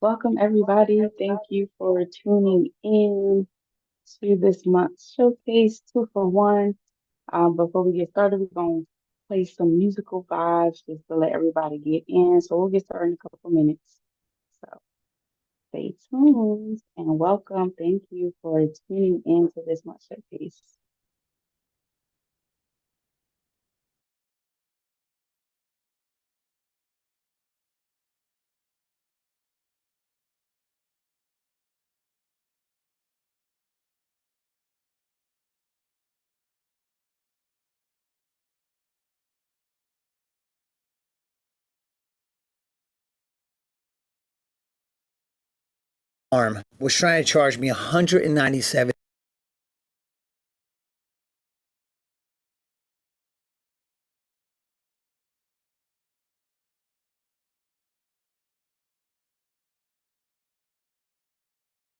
Welcome, everybody. Thank you for tuning in to this month's showcase, 2 for 1. Before we get started, we're going to play some musical vibes just to let everybody get in. So we'll get started in a couple minutes. So stay tuned and welcome. Thank you for tuning in to this month's showcase. Farm was trying to charge me $197.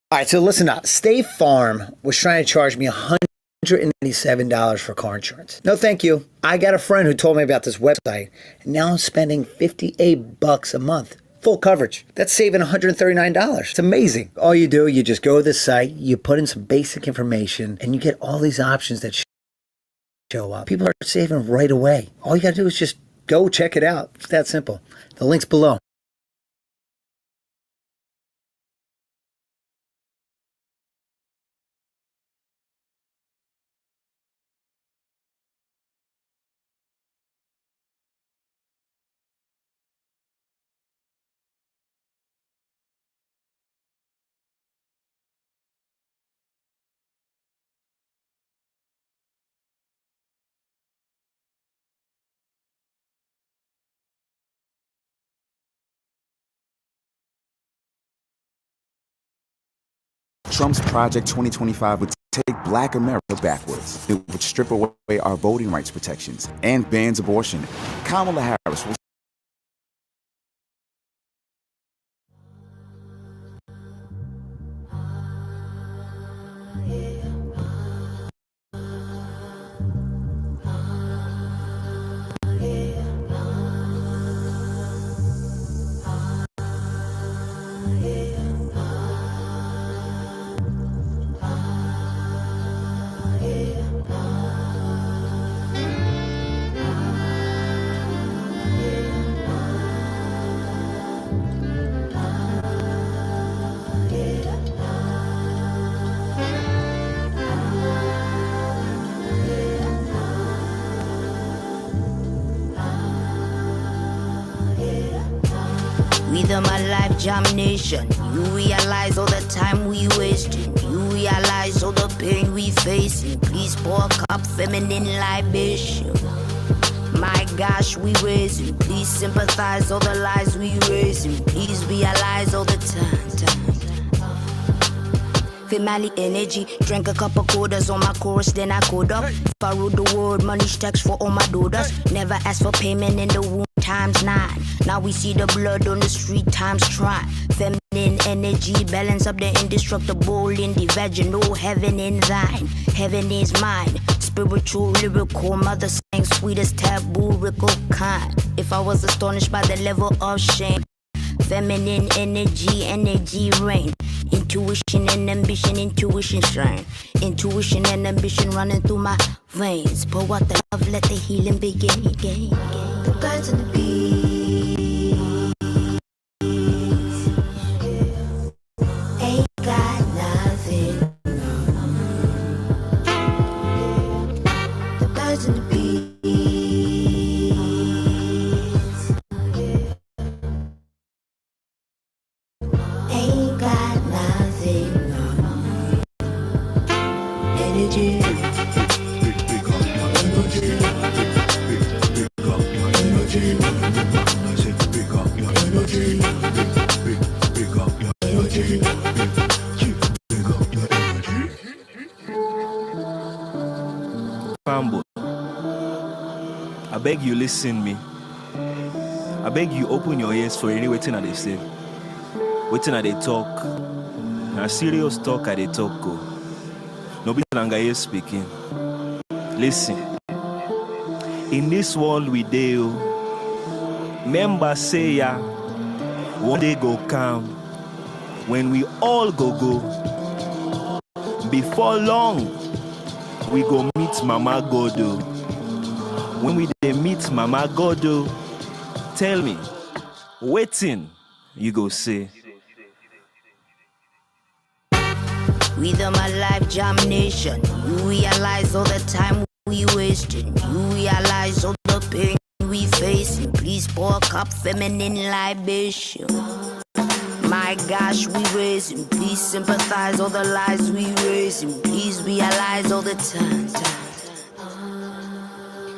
All right, so listen up. State Farm was trying to charge me $197 for car insurance. No, thank you. I got a friend who told me about this website, and now I'm spending $58 a month. Full coverage. That's saving $139. It's amazing. All you do, you just go to the site, you put in some basic information, and you get all these options that show up. People are saving right away. All you got to do is just go check it out. It's that simple. The link's below. Trump's Project 2025 would take Black America backwards. It would strip away our voting rights protections and bans abortion. Kamala Harris will Rhythm my life jam nation. You realize all the time we wasting. You realize all the pain we facing. Please pour a cup feminine libation. My gosh, we raising. Please sympathize all the lies we raising. Please realize all the time. Family energy, drank a couple quarters on my chorus, then I code up. Follow the word, money stacks for all my daughters. Never ask for payment in the womb ×9. Now we see the blood on the street ×try. Feminine energy, balance up the indestructible in the vaginal. Heaven in thine, heaven is mine. Spiritual, lyrical, mother sang sweetest taboo, rickle kind. If I was astonished by the level of shame. Feminine energy rain. Intuition and ambition, intuition shine. Intuition and ambition running through my veins. Pour out the love, let the healing begin. The birds and the bees ain't got nothing. The birds and the bees ain't got nothing. Energy. Pick up my energy. Pick up my energy. I said pick up your energy. Pick up your energy. Pick up your energy. Fambo, I beg you listen me. I beg you open your ears for any waiting that they say. Waiting that they talk. Now serious talk at they talk go. No be longer speaking. Listen. In this world we deal, members say ya, one day go come, when we all go, before long, we go meet Mama Godo. When we dey meet Mama Godo, tell me, waiting, you go say. Rhythm of life jam nation. You realize all the time we wasting. You realize all the pain we facing. Please pour a cup feminine libation. My gosh, we raising. Please sympathize all the lies we raising. Please realize all the time.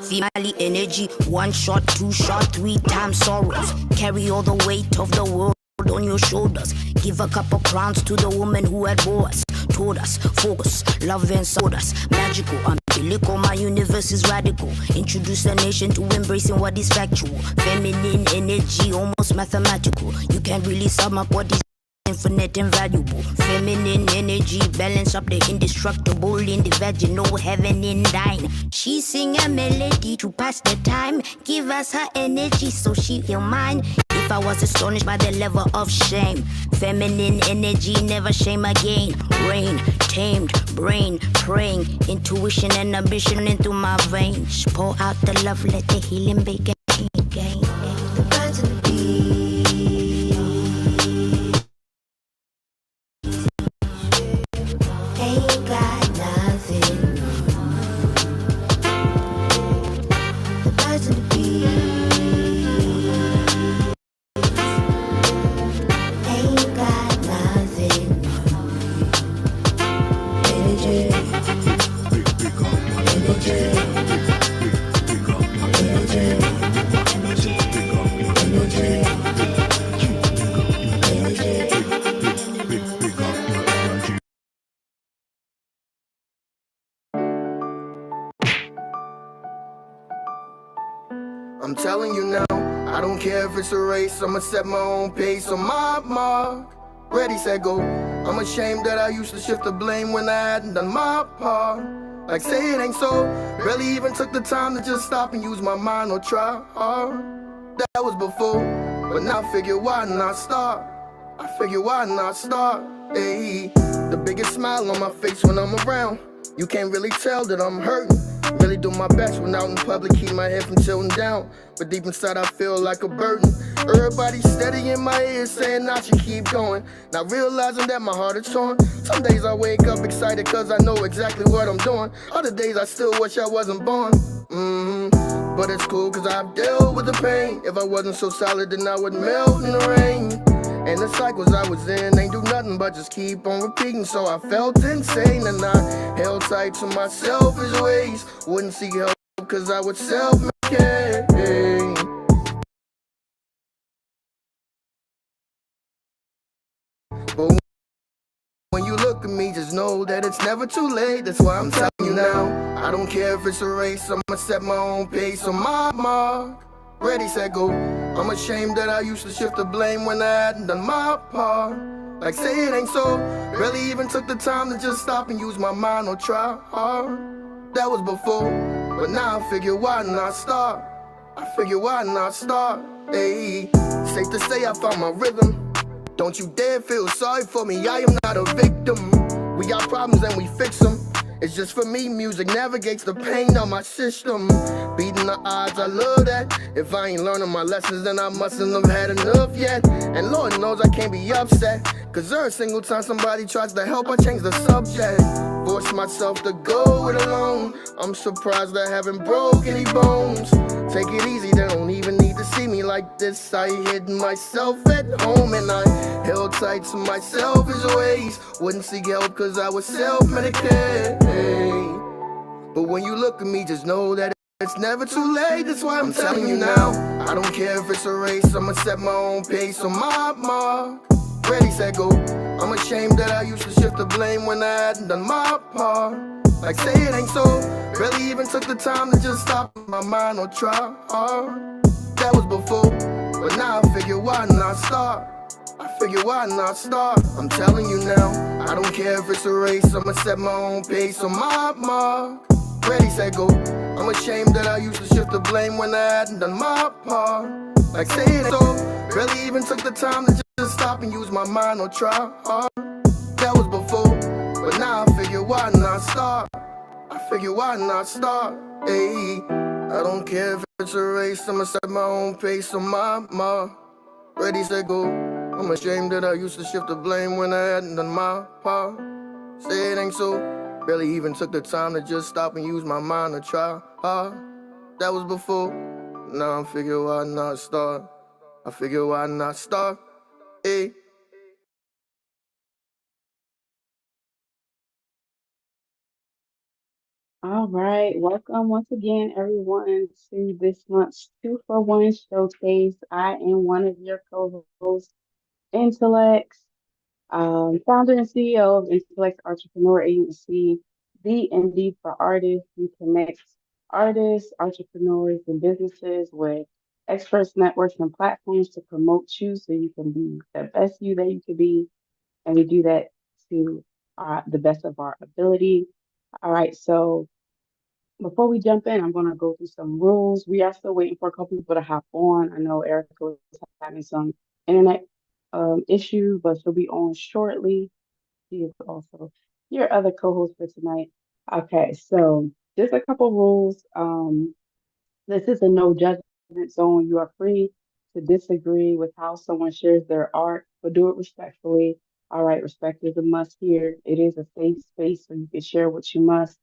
Female energy, 1 shot, 2 shot, 3 times sorrows. Carry all the weight of the world on your shoulders. Give a couple crowns to the woman who had bore us. Told us, focus, love and sold us. Magical, umbilical, my universe is radical. Introduce the nation to embracing what is factual. Feminine energy, almost mathematical. You can't really sum up what is infinite and valuable. Feminine energy, balance up the indestructible in the vaginal heaven in thine. She sing a melody to pass the time. Give us her energy so she feel mine. If I was astonished by the level of shame, feminine energy, never shame again. Rain, tamed, brain, praying, intuition and ambition into my veins. Pour out the love, let the healing begin again. The birds and the bees ain't got nothing. The birds and the bees ain't got nothing. Energy, energy, I'm telling you now, I don't care if it's a race, I'ma set my own pace on my mark. Ready, set, go. I'm ashamed that I used to shift the blame when I hadn't done my part. Like say it ain't so, barely even took the time to just stop and use my mind or try hard. That was before, but now I figure why not start? I figure why not start? Hey, the biggest smile on my face when I'm around. You can't really tell that I'm hurting. Really do my best when out in public, keep my head from tilting down. But deep inside I feel like a burden. Everybody steady in my ear saying I should keep going. Not realizing that my heart is torn. Some days I wake up excited cause I know exactly what I'm doing. Other days I still wish I wasn't born. But it's cool cause I've dealt with the pain. If I wasn't so solid then I would melt in the rain. And the cycles I was in ain't do nothing but just keep on repeating. So I felt insane and I held tight to my selfish ways. Wouldn't seek help cause I would self-medicate. But when you look at me, just know that it's never too late. That's why I'm telling you now, I don't care if it's a race, I'ma set my own pace on my mark. Ready, set, go. I'm ashamed that I used to shift the blame when I hadn't done my part. Like say it ain't so, barely even took the time to just stop and use my mind or try hard. That was before, but now I figure why not start? I figure why not start? Hey, safe to say I found my rhythm. Don't you dare feel sorry for me, I am not a victim. We got problems and we fix them. It's just for me, music navigates the pain of my system. Beating the odds, I love that. If I ain't learning my lessons, then I mustn't have had enough yet. And Lord knows I can't be upset, cause every single time somebody tries to help, I change the subject. Force myself to go it alone. I'm surprised I haven't broke any bones. Take it easy, they don't even need to see me like this. I hid myself at home and I held tight to my selfish ways. Wouldn't seek help cause I was self-medicated. But when you look at me, just know that it's never too late. That's why I'm telling you now, I don't care if it's a race, I'ma set my own pace on my mark. Ready, set, go. I'm ashamed that I used to shift the blame when I hadn't done my part. Like say it ain't so, barely even took the time to just stop my mind or try hard. That was before, but now I figure why not start? I figure why not start? I'm telling you now, I don't care if it's a race, I'ma set my own pace on my mark. Ready, set, go. I'm ashamed that I used to shift the blame when I hadn't done my part. Like say it ain't so, barely even took the time to just just stop and use my mind or try hard. That was before, but now I figure why not start? I figure why not start? Hey, I don't care if it's a race, I'ma set my own pace on my mark. Ready, set, go. I'm ashamed that I used to shift the blame when I hadn't done my part. Say it ain't so. Barely even took the time to just stop and use my mind to try hard. That was before. Now I figure why not start? I figure why not start? Hey. All right, welcome once again, everyone, to this month's 2-for-1 showcase. I am one of your co-hosts, Intellects, founder and CEO of Intellect Artrepreneur Agency, the MD for artists. We connect artists, entrepreneurs, and businesses with experts, networks, and platforms to promote you so you can be the best you that you could be. And we do that to the best of our ability. All right, so before we jump in, I'm going to go through some rules. We are still waiting for a couple people to hop on. I know Erica was having some internet issues, but she'll be on shortly. She is also your other co-host for tonight. Okay, so just a couple rules. This is a no judgment zone. You are free to disagree with how someone shares their art, but do it respectfully. All right, respect is a must here. It is a safe space so you can share what you must.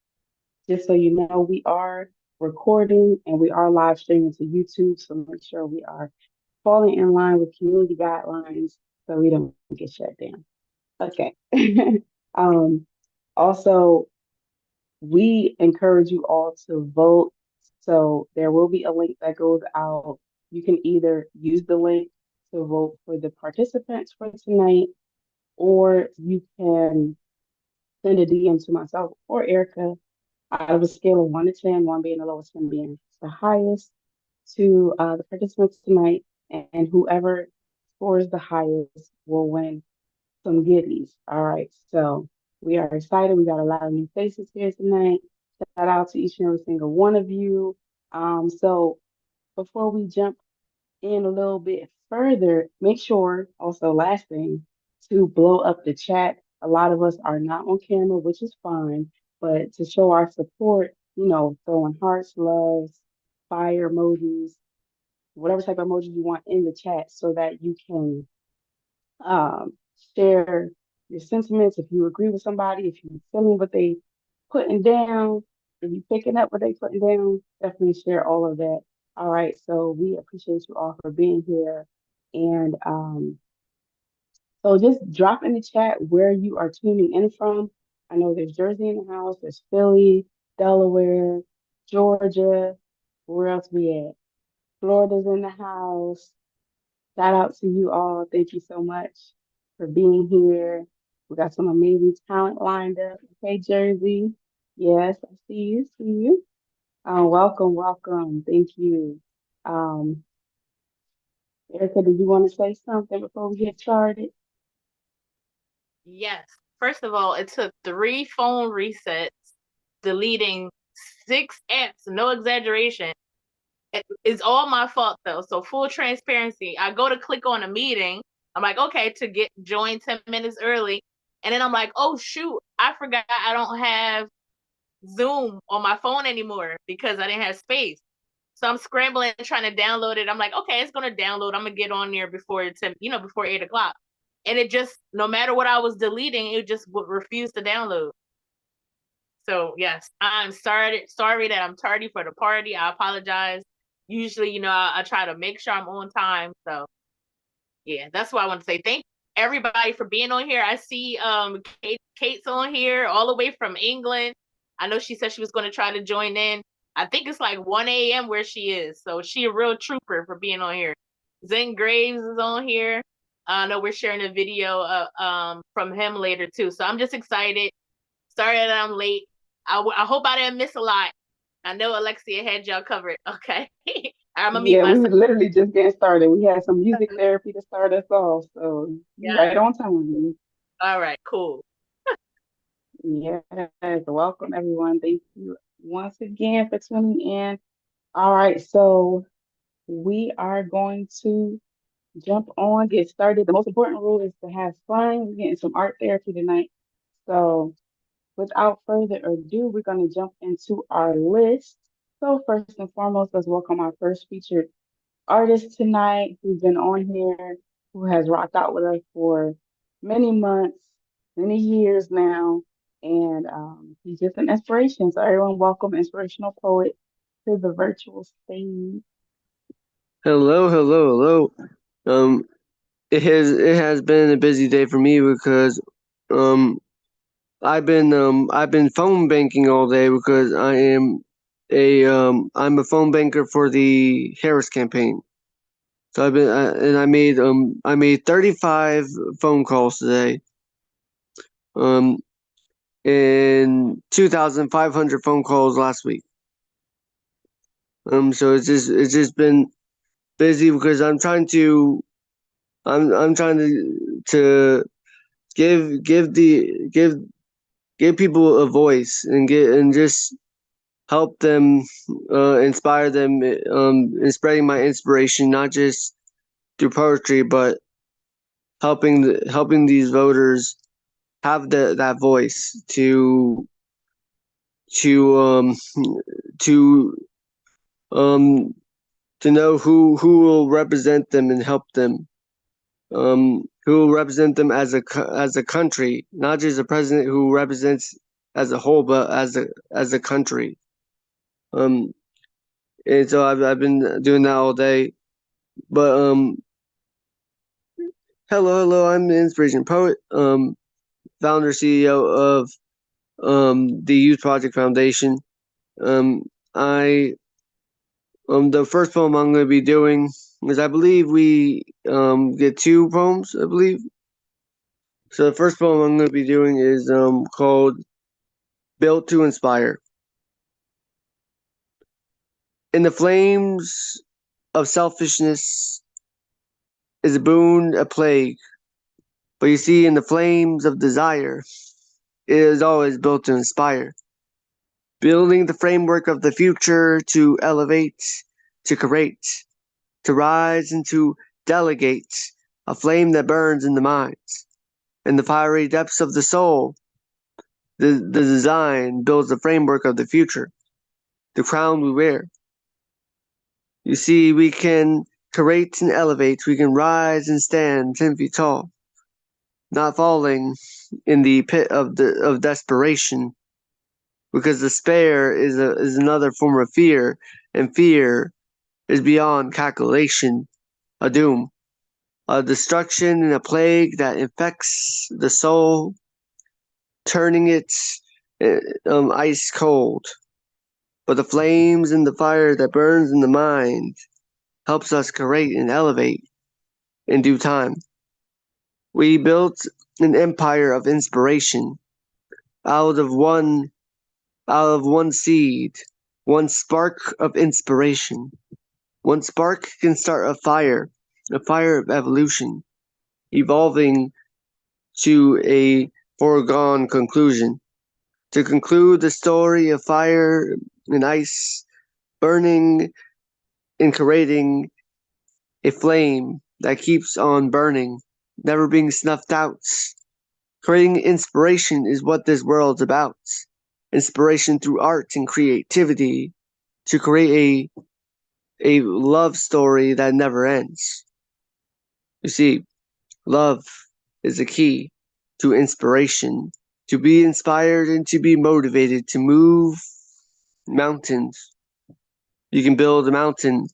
Just so you know, we are recording and we are live streaming to YouTube, so make sure we are falling in line with community guidelines so we don't get shut down. Okay. um, Also, we encourage you all to vote. So there will be a link that goes out. You can either use the link to vote for the participants for tonight, or you can send a DM to myself or Erica out of a scale of 1 to 10, 1 being the lowest, 10 being the highest, to the participants tonight, and whoever scores the highest will win some goodies. All right, so we are excited. We got a lot of new faces here tonight. Shout out to each and every single one of you. So before we jump in a little bit further, make sure also last thing to blow up the chat. A lot of us are not on camera, which is fine, but to show our support, throwing hearts, loves, fire emojis, whatever type of emoji you want in the chat so that you can um, share your sentiments. If you agree with somebody, if you're feeling what they putting down, if you picking up what they putting down, definitely share all of that. All right, so we appreciate you all for being here. And so just drop in the chat where you are tuning in from. I know there's Jersey in the house, there's Philly, Delaware, Georgia. Where else we at? Florida's in the house. Shout out to you all. Thank you so much for being here. We got some amazing talent lined up. Okay, Jersey. Yes, I see you. Welcome, welcome. Thank you. Um, Erica, did you want to say something before we get started? Yes. First of all, it took 3 phone resets, deleting 6 apps, no exaggeration. It's all my fault though. So full transparency. I go to click on a meeting. I'm like, okay, to get joined 10 minutes early. And then I'm like, oh shoot, I forgot I don't have Zoom on my phone anymore because I didn't have space. So I'm scrambling trying to download it. I'm like, okay, it's gonna download. I'm gonna get on there before before 8 o'clock. And it just, no matter what I was deleting, it just would refuse to download. So yes, I'm sorry that I'm tardy for the party. I apologize. Usually, I try to make sure I'm on time. So yeah, that's why I want to say thank everybody for being on here. I see Kate's on here all the way from England. I know she said she was going to try to join in. I think it's like 1 a.m. where she is. So she a real trooper for being on here. Zen Graves is on here. I know we're sharing a video from him later too. So I'm just excited. Sorry that I'm late. I hope I didn't miss a lot. I know Alexia had y'all covered. Okay. I'm gonna mute Yeah, we myself. were literally just getting started. We had some music therapy to start us off, so you Yeah. right on time. All right, cool. Yes, welcome everyone. Thank you once again for tuning in. All right, so we are going to jump on, get started. The most important rule is to have fun. We're getting some art therapy tonight. So without further ado, we're going to jump into our list. So first and foremost, let's welcome our first featured artist tonight who's been on here, who has rocked out with us for many months, many years now. And he's just an inspiration. So everyone welcome Inspirational Poet to the virtual stage. Hello, hello, hello. It has been a busy day for me because um I've been phone banking all day because I'm a phone banker for the Harris campaign. So and I made 35 phone calls today. And 2,500 phone calls last week. So it's just been busy because I'm trying to give people a voice and just help them, inspire them, in spreading my inspiration, not just through poetry, but helping these voters have that voice to um to um to know who will represent them and help them, who will represent them as a country, not just a president who represents as a whole, but as a country. And so I've been doing that all day. But hello, I'm the Inspiration Poet, founder CEO of the Youth Project Foundation. I The first poem I'm going to be doing is, I believe we get two poems, I believe. So the first poem I'm going to be doing is called "Built to Inspire." In the flames of selfishness is a boon, a plague. But you see, in the flames of desire, it is always built to inspire. Building the framework of the future to elevate, to create, to rise and to delegate, a flame that burns in the minds. In the fiery depths of the soul, the design builds the framework of the future, the crown we wear. You see, we can create and elevate, we can rise and stand 10 feet tall, not falling in the pit of desperation, because despair is another form of fear, and fear is beyond calculation, a doom, a destruction and a plague that infects the soul, turning it ice cold. But the flames and the fire that burns in the mind helps us create and elevate in due time. We built an empire of inspiration out of one seed, one spark of inspiration. One spark can start a fire of evolution, evolving to a foregone conclusion. To conclude the story of fire and ice, burning and creating a flame that keeps on burning, never being snuffed out. Creating inspiration is what this world's about. Inspiration through art and creativity to create a love story that never ends. You see, love is the key to inspiration, to be inspired and to be motivated to move mountains. You can build a mountain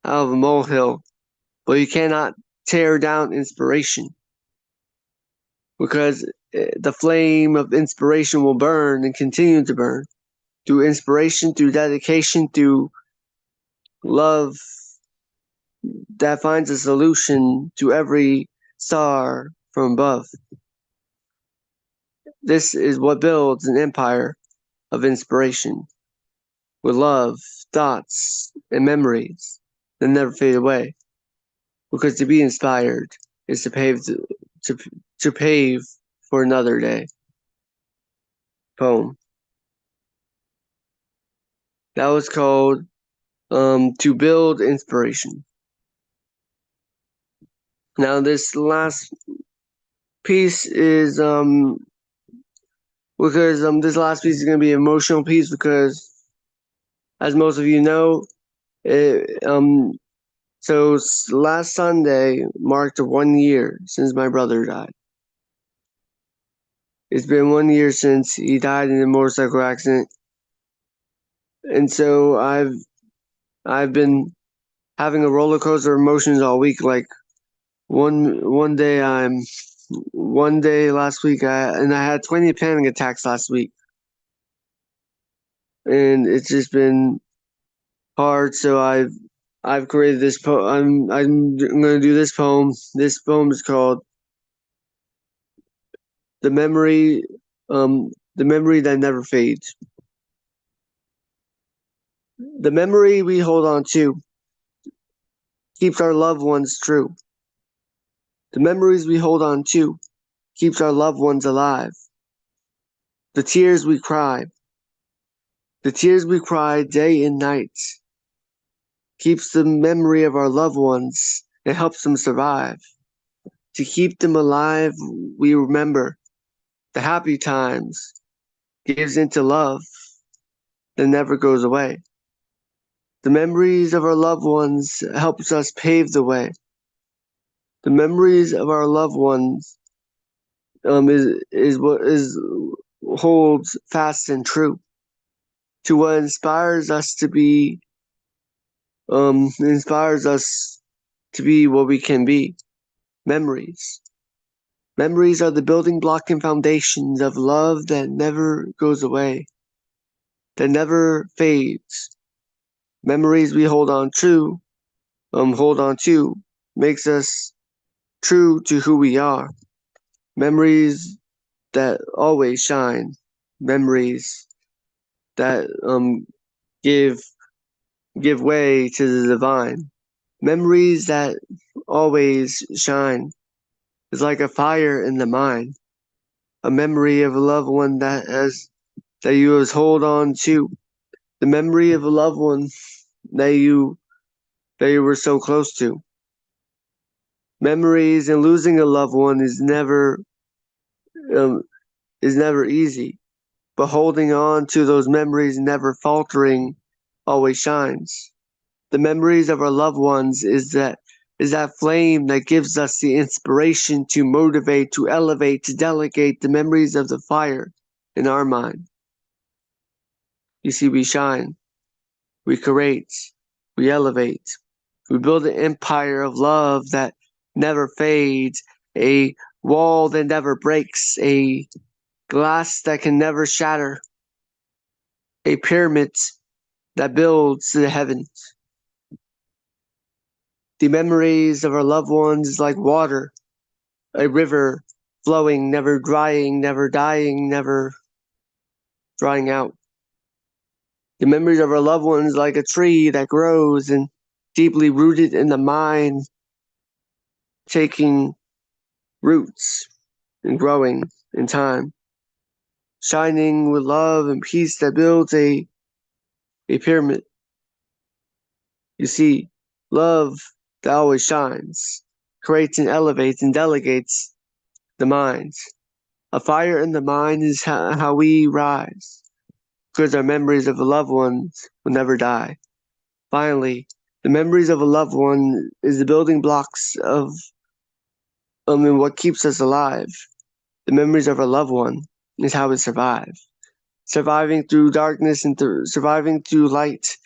out of a molehill, but you cannot tear down inspiration, because the flame of inspiration will burn and continue to burn through inspiration, through dedication, through love that finds a solution to every star from above. This is what builds an empire of inspiration, with love, thoughts, and memories that never fade away. Because to be inspired is to pave for another day. Poem. That was called "To Build Inspiration." Now, this last piece is because this last piece is going to be an emotional piece because, as most of you know, so last Sunday marked 1 year since my brother died. It's been 1 year since he died in a motorcycle accident, and so I've been having a roller coaster of emotions all week. Like one day last week I had 20 panic attacks last week, and it's just been hard. So I've created this poem. I'm going to do this poem. This poem is called the memory that never fades. The memory we hold on to keeps our loved ones true. The memories we hold on to keeps our loved ones alive. The tears we cry day and night, keeps the memory of our loved ones. It helps them survive. To keep them alive, we remember the happy times, gives into love that never goes away. The memories of our loved ones helps us pave the way. The memories of our loved ones is what holds fast and true to what inspires us to be what we can be. Memories are the building block and foundations of love that never goes away, that never fades. Memories we hold on to makes us true to who we are. Memories that always shine. Memories that give way to the divine. Memories that always shine. It's like a fire in the mind. A memory of a loved one that you has hold on to. The memory of a loved one that you were so close to. Memories and losing a loved one is never easy, but holding on to those memories, never faltering, always shines. The memories of our loved ones is that flame that gives us the inspiration to motivate, to elevate, to delegate the memories of the fire in our mind. You see, we shine, we create, we elevate, we build an empire of love that never fades, a wall that never breaks, a glass that can never shatter, a pyramid that builds to the heavens. The memories of our loved ones is like water, a river flowing, never drying, never dying, never drying out. The memories of our loved ones like a tree that grows and deeply rooted in the mind, taking roots and growing in time, shining with love and peace that builds a pyramid. You see, love that always shines, creates and elevates and delegates the mind. A fire in the mind is how we rise, because our memories of the loved ones will never die. Finally, the memories of a loved one is the building blocks of what keeps us alive. The memories of our loved one is how we survive. Surviving through darkness and surviving through light.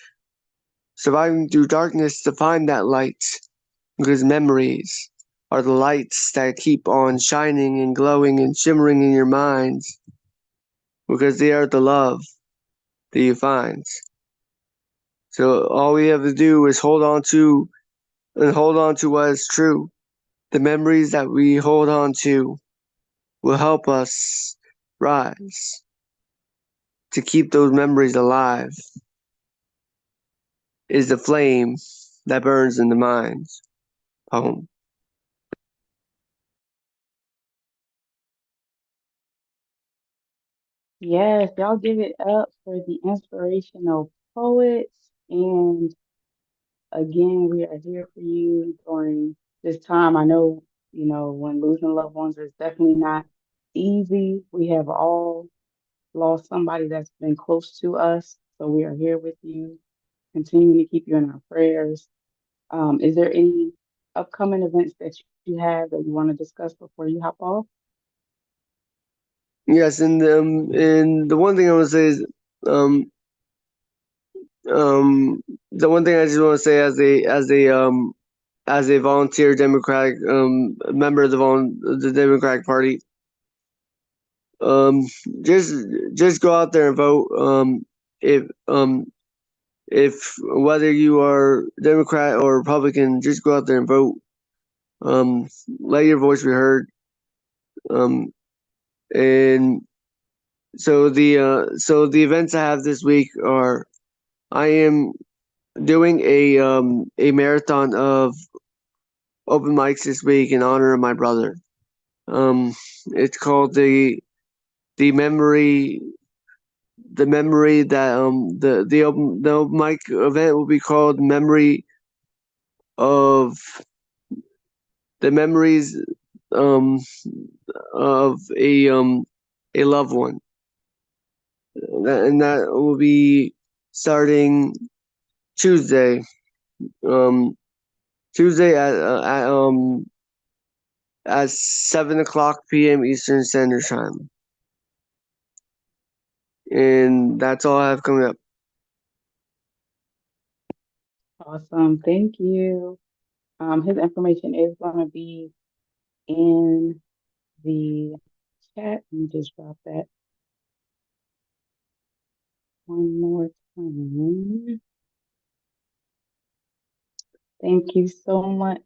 Surviving through darkness to find that light, because memories are the lights that keep on shining and glowing and shimmering in your minds, because they are the love that you find. So all we have to do is hold on to what is true. The memories that we hold on to will help us rise. To keep those memories alive is the flame that burns in the minds. Poem. Yes, y'all give it up for the inspirational poets. And again, we are here for you during this time. I know, when losing loved ones is definitely not easy. We have all lost somebody that's been close to us. So we are here with you, continuing to keep you in our prayers. Is there any upcoming events that you have that you want to discuss before you hop off? Yes, and the one thing I want to say is, um, the one thing I just want to say as a volunteer Democratic member of the Democratic Party, um, just just go out there and vote. If if whether you are Democrat or Republican, just go out there and vote. Let your voice be heard. Um, and so the events I have this week are, I am doing a marathon of open mics this week in honor of my brother. It's called the memory that the open mic event will be called Memory of the Memories um of a loved one. And that will be starting Tuesday. Tuesday at 7 o'clock p.m. Eastern Standard Time. And that's all I have coming up. Awesome. Thank you. His information is going to be in the chat. Let me just drop that one more time. Thank you so much,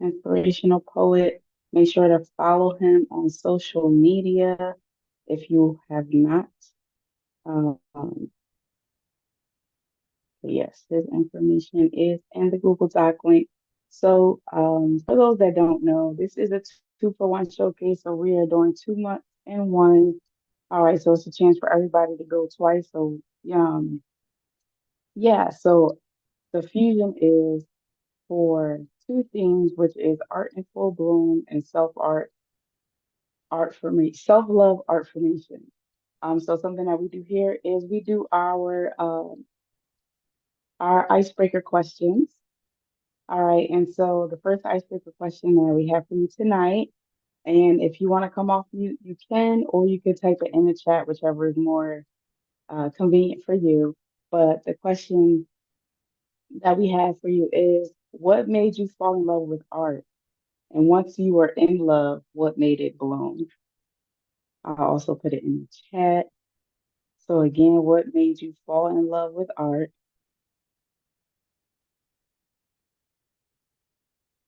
Inspirational Poet. Make sure to follow him on social media if you have not. Um, yes, his information is in the Google Doc link. So, for those that don't know, this is a 2-for-1 showcase. So we are doing 2 months in one. All right, so it's a chance for everybody to go twice. So, yeah. So the fusion is for two themes, which is art in full bloom and art for me, self-love art formation. So something that we do here is we do our icebreaker questions. All right, and so the first icebreaker question that we have for you tonight, and if you want to come off mute, you can, or you can type it in the chat, whichever is more convenient for you. But the question that we have for you is, what made you fall in love with art? And once you were in love, what made it bloom? I'll also put it in the chat. So again, what made you fall in love with art?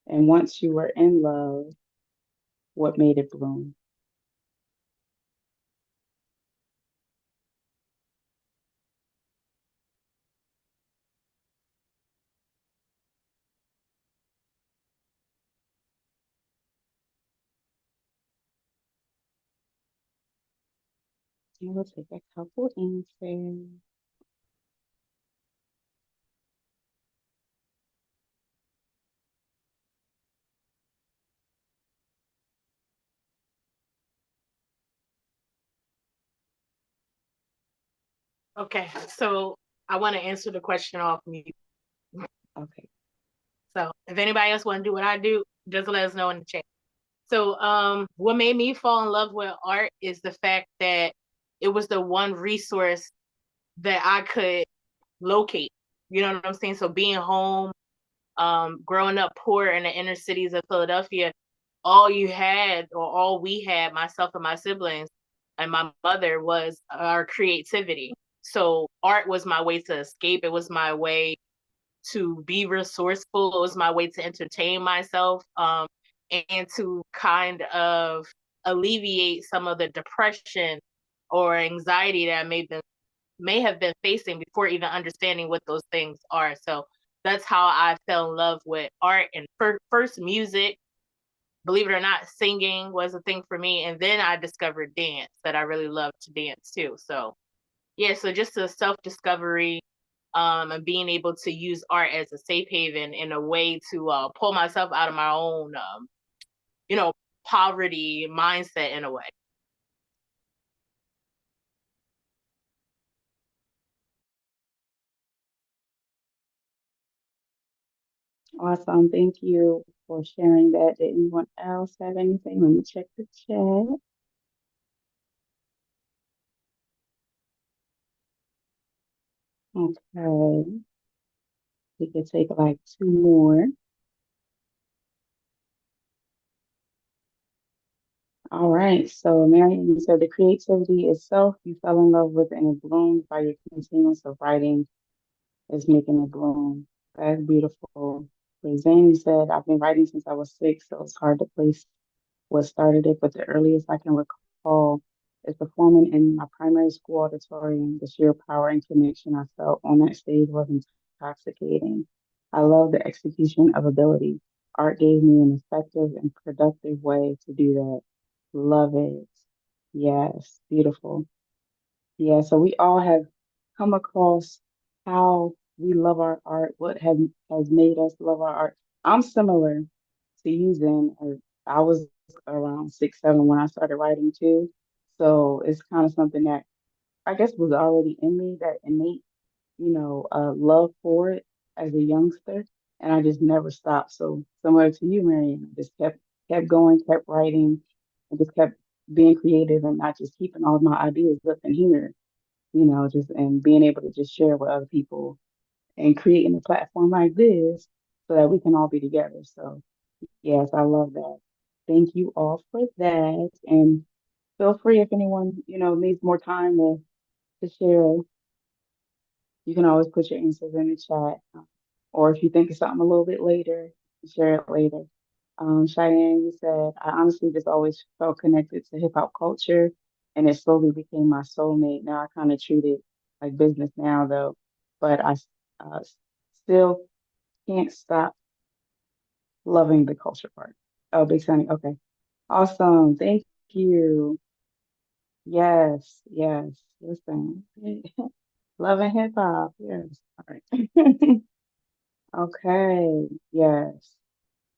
And once you were in love, what made it bloom? And we'll take a couple answers. Okay, so I want to answer the question off mute. Okay. So if anybody else want to do what I do, just let us know in the chat. So what made me fall in love with art is the fact that it was the one resource that I could locate. You know what I'm saying? So being home, growing up poor in the inner cities of Philadelphia, all you had, or all we had, myself and my siblings and my mother, was our creativity. So art was my way to escape. It was my way to be resourceful. It was my way to entertain myself, and to kind of alleviate some of the depression or anxiety that I may have been facing before even understanding what those things are. So that's how I fell in love with art. And first music, believe it or not, singing was a thing for me. And then I discovered dance, that I really love to dance too. So yeah, so just a self-discovery and being able to use art as a safe haven in a way to pull myself out of my own, poverty mindset in a way. Awesome. Thank you for sharing that. Did anyone else have anything? Let me check the chat. Okay. We could take like two more. All right. So, Marion, you said the creativity itself you fell in love with and it bloomed by your continuance of writing is making it bloom. That's beautiful. Zane, you said, I've been writing since I was 6, so it's hard to place what started it, but the earliest I can recall is performing in my primary school auditorium. The sheer power and connection I felt on that stage was intoxicating. I love the execution of ability. Art gave me an effective and productive way to do that. Love it. Yes, beautiful. Yeah, so we all have come across how we love our art, what has made us love our art. I'm similar to you, Zen. I was around 6, 7 when I started writing too. So it's kind of something that I guess was already in me, that innate, love for it as a youngster. And I just never stopped. So similar to you, Marion, I just kept going, kept writing, and just kept being creative and not just keeping all my ideas up in here, just and being able to just share with other people and creating a platform like this so that we can all be together. So yes, I love that. Thank you all for that. And feel free if anyone, needs more time to share, you can always put your answers in the chat. Or if you think of something a little bit later, share it later. Cheyenne, you said, I honestly just always felt connected to hip hop culture and it slowly became my soulmate. Now I kind of treat it like business now though, but I uh, still can't stop loving the culture part. Oh, Big Sunny. Okay. Awesome. Thank you. Yes. Yes. Listen. Loving hip hop. Yes. All right. Okay. Yes.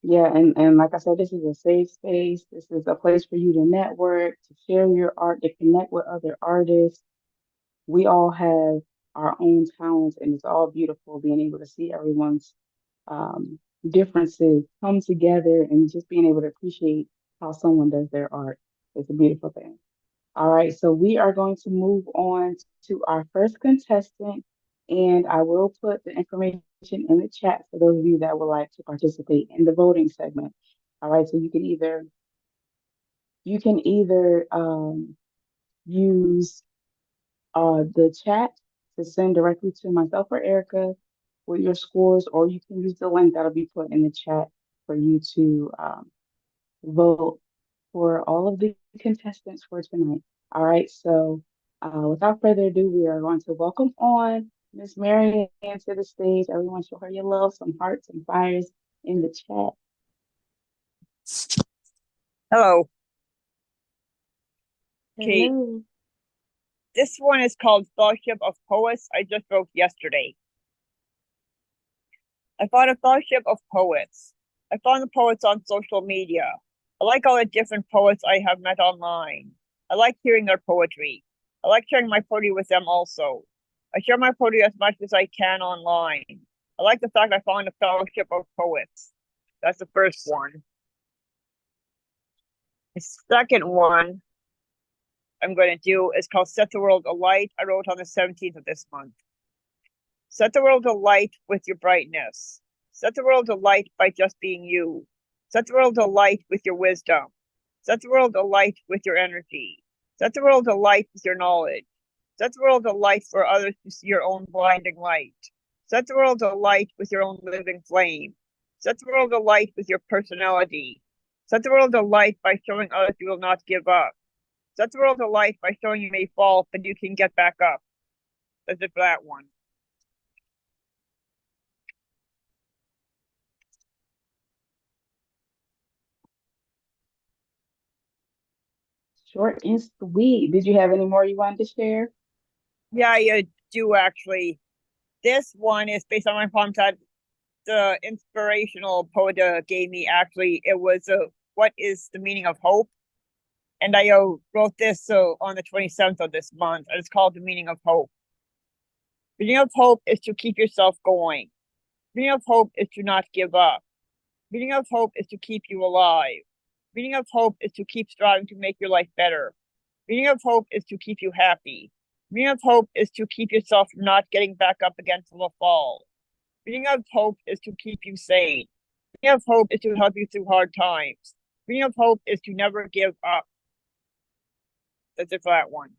Yeah, and like I said, this is a safe space. This is a place for you to network, to share your art, to connect with other artists. We all have our own talents, and it's all beautiful being able to see everyone's um, differences come together and just being able to appreciate how someone does their art. It's a beautiful thing. All right, so we are going to move on to our first contestant, and I will put the information in the chat for those of you that would like to participate in the voting segment. All right, so you can either use the chat to send directly to myself or Erica with your scores, or you can use the link that'll be put in the chat for you to vote for all of the contestants for tonight. All right, so without further ado, we are going to welcome on Miss Marianne to the stage. Everyone show her your love, some hearts and fires in the chat. Hello. Okay, Hello. this one is called Fellowship of Poets. I just wrote yesterday. I found a fellowship of poets. I found the poets on social media. I like all the different poets I have met online. I like hearing their poetry. I like sharing my poetry with them also. I share my poetry as much as I can online. I like the fact I found a fellowship of poets. That's the first one. The second one I'm going to do is called Set the World Alight. I wrote on the 17th of this month. Set the world alight with your brightness. Set the world alight by just being you. Set the world alight with your wisdom. Set the world alight with your energy. Set the world alight with your knowledge. Set the world alight for others to see your own blinding light. Set the world alight with your own living flame. Set the world alight with your personality. Set the world alight by showing others you will not give up. Set the world alight by showing you may fall, but you can get back up. That's it for that one. Short and sweet. Did you have any more you wanted to share? Yeah, I do actually. This one is based on my poem that the inspirational poet gave me. Actually, it was what is the meaning of hope? And I wrote this on the 27th of this month. And it's called The Meaning of Hope. The meaning of hope is to keep yourself going. The meaning of hope is to not give up. The meaning of hope is to keep you alive. The meaning of hope is to keep striving to make your life better. The meaning of hope is to keep you happy. The meaning of hope is to keep yourself from not getting back up again till the fall. The meaning of hope is to keep you sane. The meaning of hope is to help you through hard times. The meaning of hope is to never give up. That's it for that one.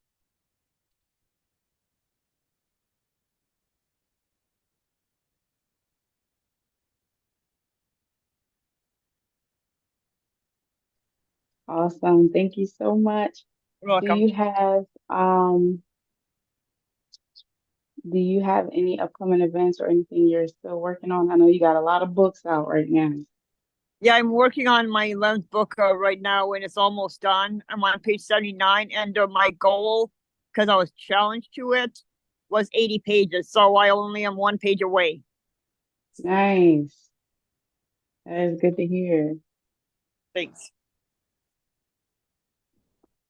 Awesome. Thank you so much. You're Do welcome. you have any upcoming events or anything you're still working on? I know you got a lot of books out right now. Yeah, I'm working on my 11th book right now, and it's almost done. I'm on page 79, and my goal, because I was challenged to it, was 80 pages. So I only am 1 page away. Nice. That is good to hear. Thanks.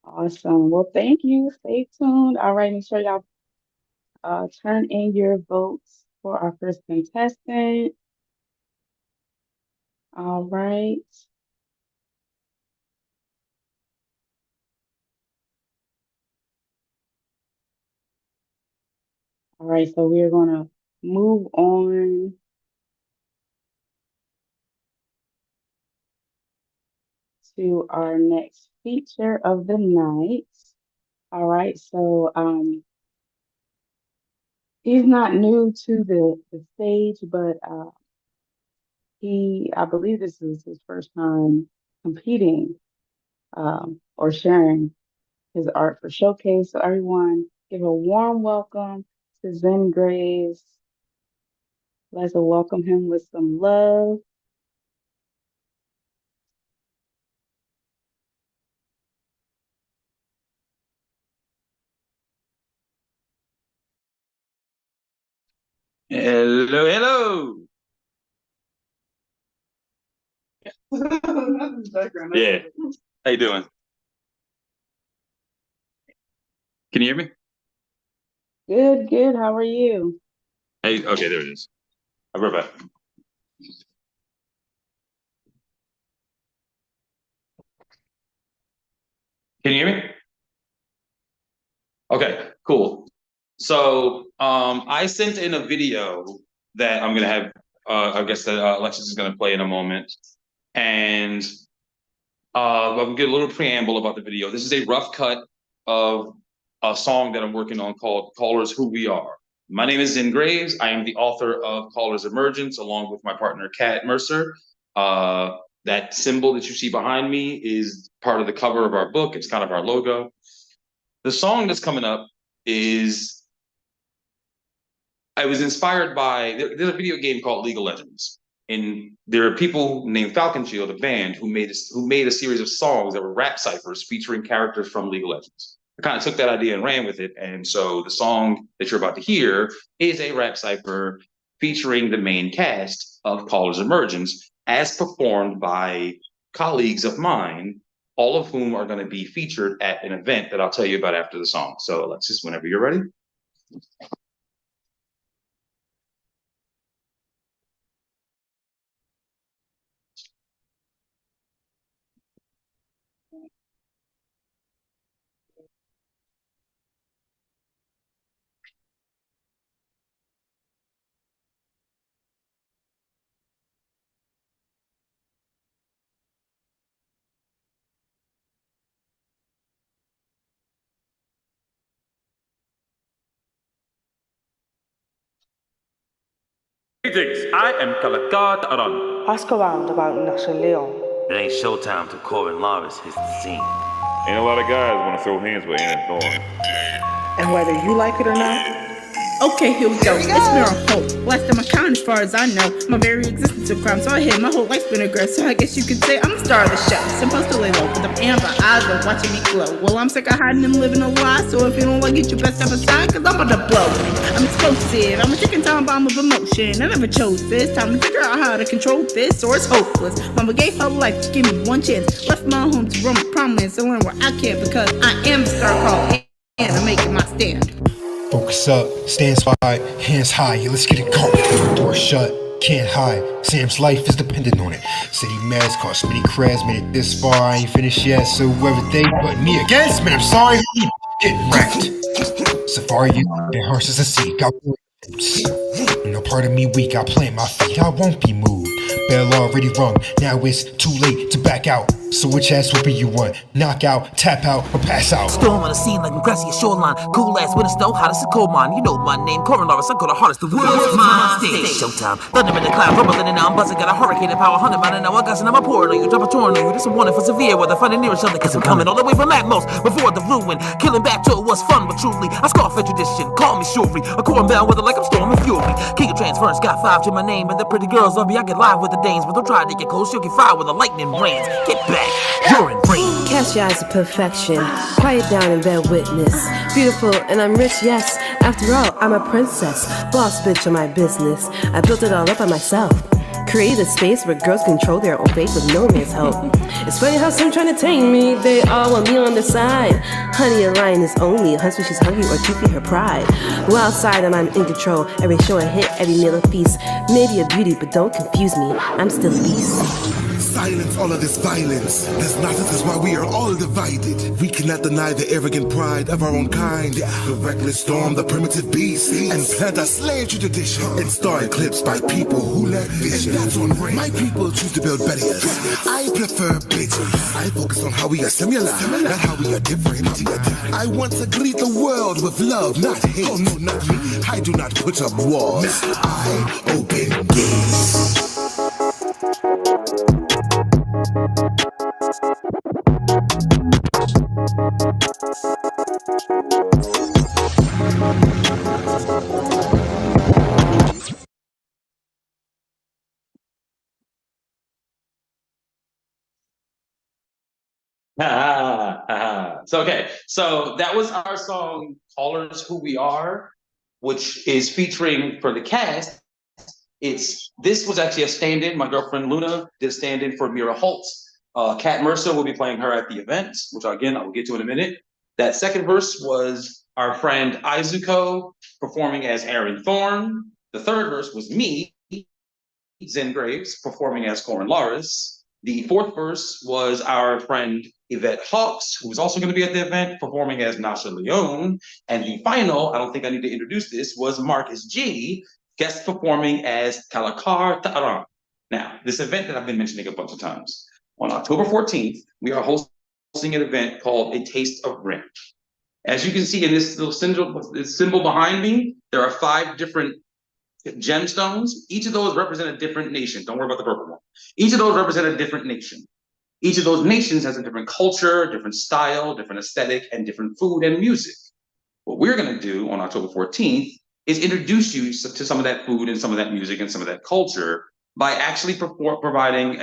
Awesome. Well, thank you. Stay tuned. All right, make sure y'all turn in your votes for our first contestant. All right. All right, so we're gonna move on to our next feature of the night. All right, so he's not new to the stage, but I believe this is his first time competing or sharing his art for showcase. So everyone, give a warm welcome to Zen Graves. Let's welcome him with some love. Hello, hello. Yeah. How you doing? Can you hear me? Good, good. How are you? Hey, okay, there it is. I'll be right back. Can you hear me? Okay, cool. So I sent in a video that I'm gonna have I guess that Alexis is gonna play in a moment. And I'll get a little preamble about the video. This is a rough cut of a song that I'm working on called Callers Who We Are. My name is Zen Graves. I am the author of Callers Emergence, along with my partner, Kat Mercer. That symbol that you see behind me is part of the cover of our book. It's kind of our logo. The song that's coming up is, I was inspired by, there's a video game called League of Legends. And there are people named Falcon Shield, a band, who made a series of songs that were rap ciphers featuring characters from League of Legends. I kind of took that idea and ran with it. And so the song that you're about to hear is a rap cipher featuring the main cast of Callers Emergence, as performed by colleagues of mine, all of whom are going to be featured at an event that I'll tell you about after the song. So Alexis, whenever you're ready. Greetings, I am Kalakad Aran. Ask around about Nasha Leon. It ain't showtime till Corin Lawrence hits the scene. Ain't a lot of guys want to throw hands with Aaron Thorne. And whether you like it or not, Okay, here we go. It's Mirror Hope. Last of my kind as far as I know. My very existence of crime, so I hate my whole life's been a grudge. So I guess you could say I'm the star of the show. Supposed to lay low with them amber eyes are watching me glow. Well, I'm sick of hiding and living a lie. So if you don't like it, you best step aside, cause I'm about to blow. I'm explosive. I'm a ticking time bomb of emotion. I never chose this. Time to figure out how to control this, or it's hopeless. Mama gave her life to give me one chance. Left my home to run with prominence and learn where I can, because I am the star called, and I'm making my stand. Focus up, stand spot, hands high, yeah, let's get it going. Door shut, can't hide. Sam's life is dependent on it. City meds cost many creds, made it this far, I ain't finished yet. So whoever they put me against, man, I'm sorry, getting wrecked. Safari, you been harsh as a sea, got roots. No part of me weak, I plant my feet, I won't be moved. Bell already rung, now it's too late to back out. So which ass whooping you want? Knock out, tap out, or pass out? Storm on the scene like grassy shoreline. Cool ass winter snow, hot as a coal mine. You know my name, Coronavirus, I go the hardest. The world's mine. Stage showtime. Thunder in the cloud, rumbling and now I'm buzzing. Got a hurricane in power, 100 mile an hour. Gushing, I'm a pouring on you, drop a torrent on you. This a warning for severe weather, finding near each other. Cause I'm coming all the way from Atmos before the ruin. Killing back to it was fun, but truly I scoff at tradition. Call me Shuri, a corn bound weather like I'm storming fury. King of transference, got 5 to my name, and the pretty girls love me. I get live with the dames, but don't try to get close. You'll get fried with the lightning rains. Get back, you're in rain. Cast your eyes to perfection. Quiet down and bear witness. Beautiful and I'm rich, yes. After all, I'm a princess. Boss bitch of my business. I built it all up by myself. Created a space where girls control their own fate with no man's help. It's funny how some trying to tame me. They all want me on the side. Honey, a lion is only hunts when she's hungry or to feed her pride. Go outside and I'm in control. Every show a hit, every meal a feast. Maybe a beauty, but don't confuse me. I'm still a beast. Silence all of this violence. This nonsense is why we are all divided. We cannot deny the arrogant pride of our own kind. The reckless storm, the primitive beast, and plant a slave to tradition. And star eclipsed by people who lack vision. And that's on rain. My people choose to build barriers. I prefer bridges. I focus on how we are similar, not how we are different. I want to greet the world with love, not hate. Oh no, not me. I do not put up walls. I open gates. So that was our song "Callers Who We Are," which is featuring for the cast. This was actually a stand-in. My girlfriend Luna did a stand-in for Mira Holtz. Kat Mercer will be playing her at the event, which again I will get to in a minute. That second verse was our friend Izuko performing as Aaron Thorne. The third verse was me, Zen Graves, performing as Corin Laris. The fourth verse was our friend Yvette Hawks, who was also going to be at the event, performing as Nasha Leone. And the final, I don't think I need to introduce this, was Marcus G, guest performing as Kalakar Ta'aran. Now, this event that I've been mentioning a bunch of times, on October 14th, we are hosting an event called A Taste of Rim. As you can see in this little symbol behind me, there are 5 different gemstones. Each of those represent a different nation. Don't worry about the purple one. Each of those represent a different nation. Each of those nations has a different culture, different style, different aesthetic, and different food and music. What we're going to do on October 14th is introduce you to some of that food and some of that music and some of that culture by actually providing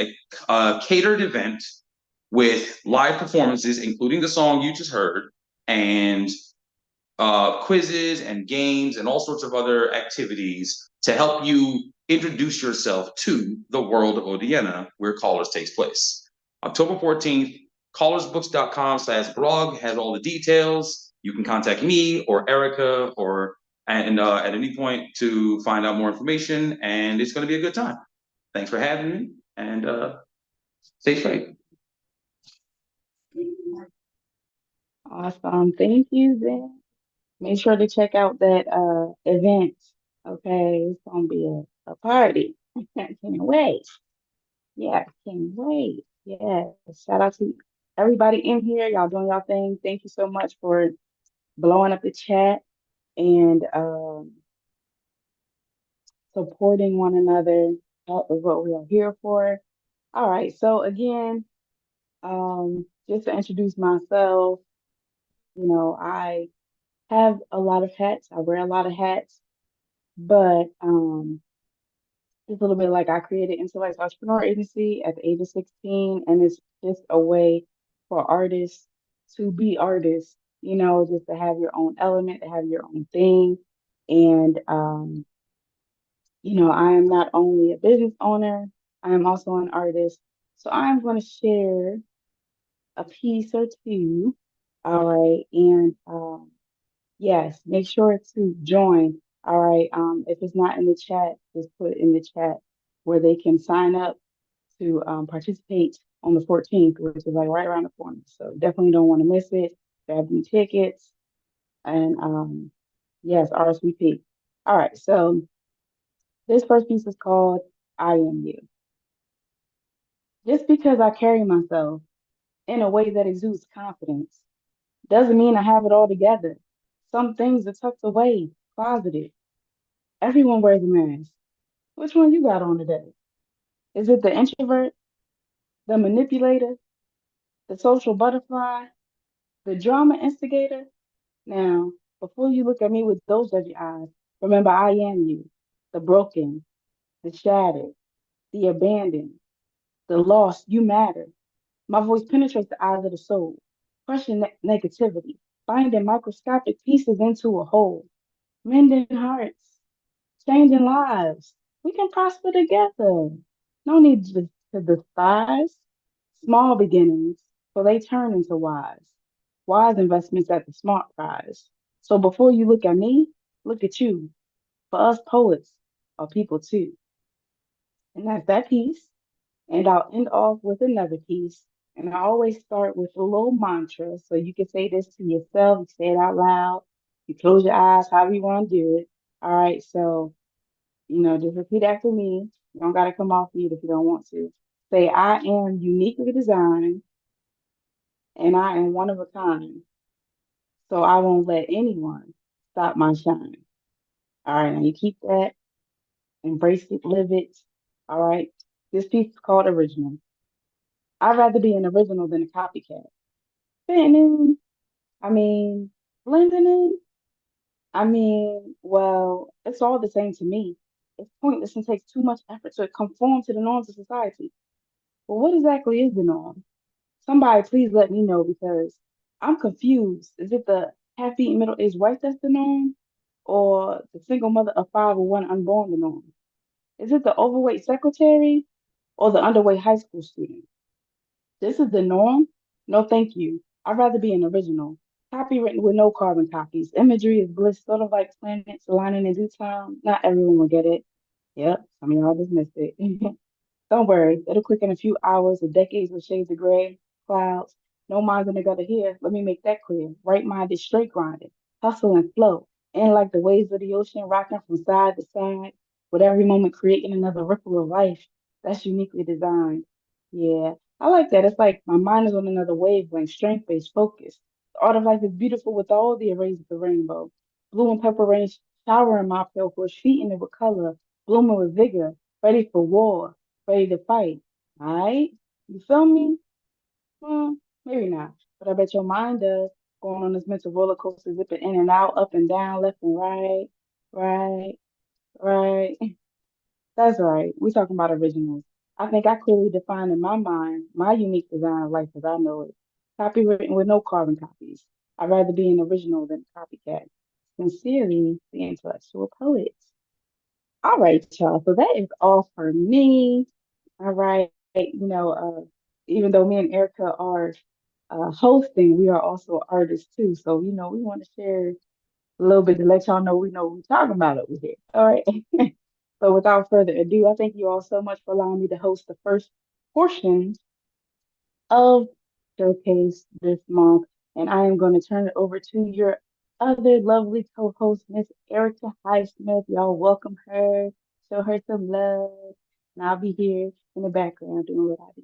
a catered event with live performances, including the song you just heard, and quizzes and games and all sorts of other activities to help you introduce yourself to the world of Odiena, where Callers takes place. October 14th, callersbooks.com/blog has all the details. You can contact me or Erica or at any point to find out more information, and it's going to be a good time. Thanks for having me, and stay straight. Awesome. Thank you, Zen. Make sure to check out that event. Okay, it's gonna be a party. Can't wait. Yeah, can't wait. Yeah. Shout out to everybody in here. Y'all doing y'all thing. Thank you so much for blowing up the chat and supporting one another. That is what we are here for. All right. So again, just to introduce myself, I have a lot of hats. I wear a lot of hats. But just a little bit like I created Intellect Entrepreneur Agency at the age of 16, and it's just a way for artists to be artists, just to have your own element, to have your own thing. And I am not only a business owner, I am also an artist. So I'm going to share a piece or two. All right. And yes, make sure to join. All right. If it's not in the chat, just put in the chat where they can sign up to participate on the 14th, which is like right around the corner. So definitely don't want to miss it. Grab them tickets and yes, RSVP. All right. So this first piece is called I Am You. Just because I carry myself in a way that exudes confidence doesn't mean I have it all together. Some things are tucked away, closeted. Everyone wears a mask. Which one you got on today? Is it the introvert, the manipulator, the social butterfly, the drama instigator? Now, before you look at me with those judgy eyes, remember I am you, the broken, the shattered, the abandoned, the lost. You matter. My voice penetrates the eyes of the soul, crushing negativity, binding microscopic pieces into a whole, mending hearts, changing lives. We can prosper together. No need to despise small beginnings, for they turn into wise. Wise investments at the smart prize. So before you look at me, look at you. For us poets are people too. And that's that piece. And I'll end off with another piece. And I always start with a little mantra. So you can say this to yourself, you say it out loud, you close your eyes, however you want to do it. All right. So, just repeat after me. You don't got to come off mute if you don't want to. Say, I am uniquely designed and I am one of a kind. So I won't let anyone stop my shine. All right. Now you keep that, embrace it, live it. All right. This piece is called Original. I'd rather be an original than a copycat. Fitting in, I mean, blending in. Well, it's all the same to me. It's pointless and takes too much effort to conform to the norms of society. Well, what exactly is the norm? Somebody please let me know because I'm confused. Is it the happy middle-aged wife that's the norm? Or the single mother of five or one unborn the norm? Is it the overweight secretary or the underweight high school student? This is the norm? No, thank you. I'd rather be an original. Copywritten with no carbon copies. Imagery is bliss, sort of like planets aligning in due time. Not everyone will get it. Yep, some of y'all just missed it. Don't worry, it'll click in a few hours, or decades with shades of gray, clouds. No minds in the gutter here. Let me make that clear. Right minded, straight grinded, hustle and flow. And like the waves of the ocean, rocking from side to side, with every moment creating another ripple of life. That's uniquely designed. Yeah, I like that. It's like my mind is on another wavelength, strength-based, focus. The art of life is beautiful with all the arrays of the rainbow. Blue and purple rain showering my pale horse, feeding it with color, blooming with vigor, ready for war, ready to fight. All right? You feel me? Maybe not. But I bet your mind does. Going on this mental roller coaster, zipping in and out, up and down, left and right, right, right. That's right. We're talking about originals. I think I clearly defined in my mind my unique design of life as I know it. Copywritten with no carbon copies. I'd rather be an original than a copycat. Sincerely, the intellectual poet. All right, y'all. So that is all for me. All right. Even though me and Erica are hosting, we are also artists too. So, we want to share a little bit to let y'all know we know what we're talking about over here. All right. So without further ado, I thank you all so much for allowing me to host the first portion of Showcase this month. And I am going to turn it over to your other lovely co-host, Miss Erica Highsmith. Y'all welcome her, show her some love. And I'll be here in the background doing what I do.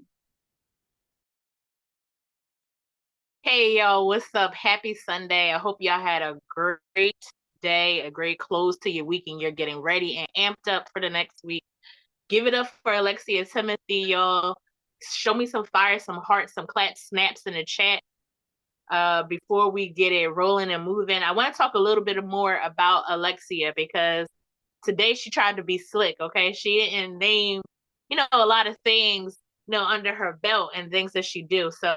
Hey, y'all, what's up? Happy Sunday. I hope y'all had a great day, a great close to your week, and you're getting ready and amped up for the next week. Give it up for Alexia Timothy, y'all. Show me some fire, some hearts, some clap snaps in the chat before we get it rolling and moving. I want to talk a little bit more about Alexia because today she tried to be slick, okay? She didn't name, a lot of things, under her belt and things that she do. So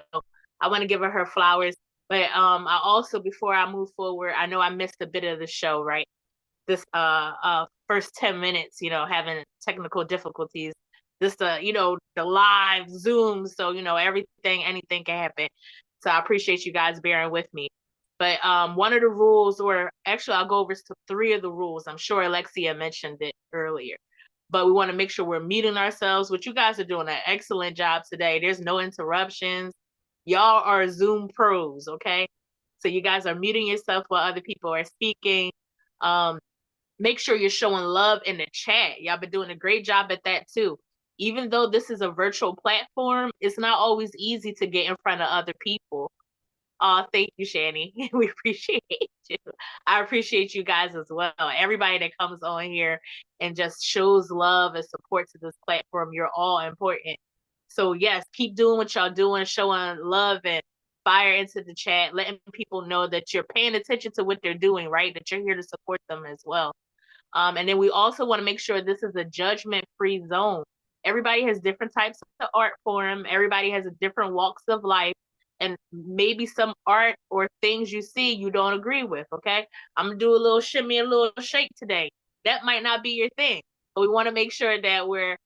I want to give her flowers. But I also, before I move forward, I know I missed a bit of the show, right? This first 10 minutes, having technical difficulties. This the live Zoom, so anything can happen. So I appreciate you guys bearing with me. But one of the rules, or actually I'll go over to 3 of the rules. I'm sure Alexia mentioned it earlier. But we want to make sure we're muting ourselves, which you guys are doing an excellent job today. There's no interruptions. Y'all are Zoom pros, okay? So you guys are muting yourself while other people are speaking. Make sure you're showing love in the chat. Y'all been doing a great job at that too. Even though this is a virtual platform, it's not always easy to get in front of other people. Thank you, Shani. We appreciate you. I appreciate you guys as well. Everybody that comes on here and just shows love and support to this platform, you're all important. So yes, keep doing what y'all doing, showing love and fire into the chat, letting people know that you're paying attention to what they're doing, right? That you're here to support them as well. And then we also want to make sure this is a judgment-free zone. Everybody has different types of art form. Everybody has a different walks of life. And maybe some art or things you see you don't agree with, okay? I'm going to do a little shimmy, a little shake today. That might not be your thing. But we want to make sure that we're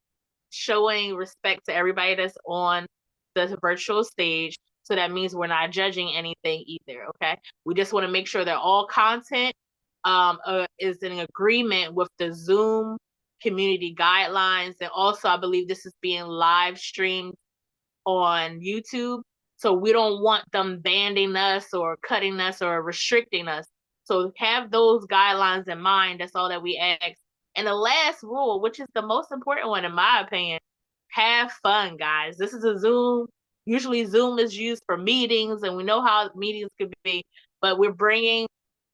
showing respect to everybody that's on the virtual stage. So that means we're not judging anything either, okay? We just want to make sure that all content is in agreement with the Zoom community guidelines. And also, I believe this is being live streamed on YouTube. So we don't want them banning us or cutting us or restricting us. So have those guidelines in mind. That's all that we ask. And the last rule, which is the most important one, in my opinion, have fun, guys. This is a Zoom. Usually Zoom is used for meetings, and we know how meetings could be, but we're bringing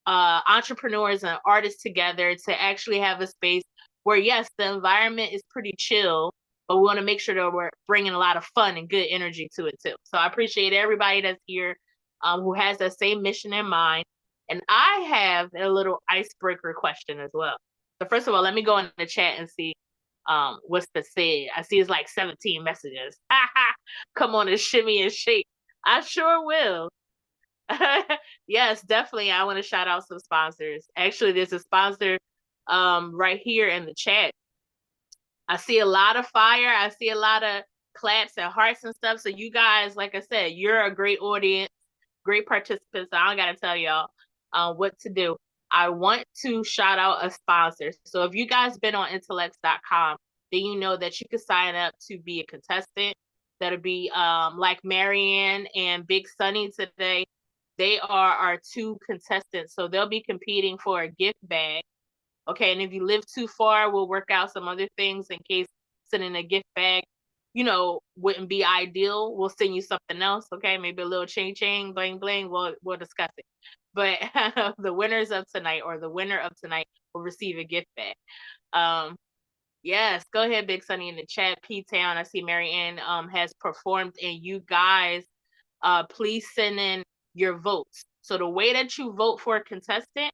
entrepreneurs and artists together to actually have a space where, yes, the environment is pretty chill, but we want to make sure that we're bringing a lot of fun and good energy to it too. So I appreciate everybody that's here who has that same mission in mind. And I have a little icebreaker question as well. So first of all, let me go in the chat and see what's the said. I see it's like 17 messages. Come on and shimmy and shake. I sure will. Yes, definitely. I want to shout out some sponsors. Actually, there's a sponsor right here in the chat. I see a lot of fire. I see a lot of claps and hearts and stuff. So you guys, like I said, you're a great audience, great participants. So I don't got to tell y'all what to do. I want to shout out a sponsor. So if you guys been on intellects.com, then you know that you can sign up to be a contestant. That'll be like Marianne and Big Sunny today. They are our 2 contestants. So they'll be competing for a gift bag. Okay, and if you live too far, we'll work out some other things in case sending a gift bag, wouldn't be ideal. We'll send you something else, okay? Maybe a little ching, bling, bling. We'll discuss it. But the winners of tonight, or the winner of tonight, will receive a gift bag. Yes, go ahead, Big Sunny, in the chat. P-Town, I see Mary Ann has performed, and you guys, please send in your votes. So the way that you vote for a contestant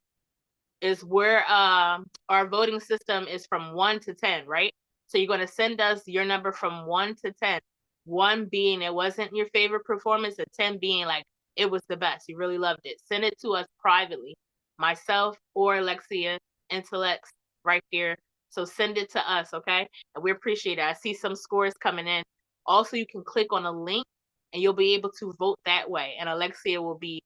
is where our voting system is from 1 to 10, right? So you're going to send us your number from 1 to 10. 1 being it wasn't your favorite performance, and 10 being like it was the best. You really loved it. Send it to us privately, myself or Alexia, Intellects, right here. So send it to us, okay? And we appreciate it. I see some scores coming in. Also, you can click on a link and you'll be able to vote that way. And Alexia will be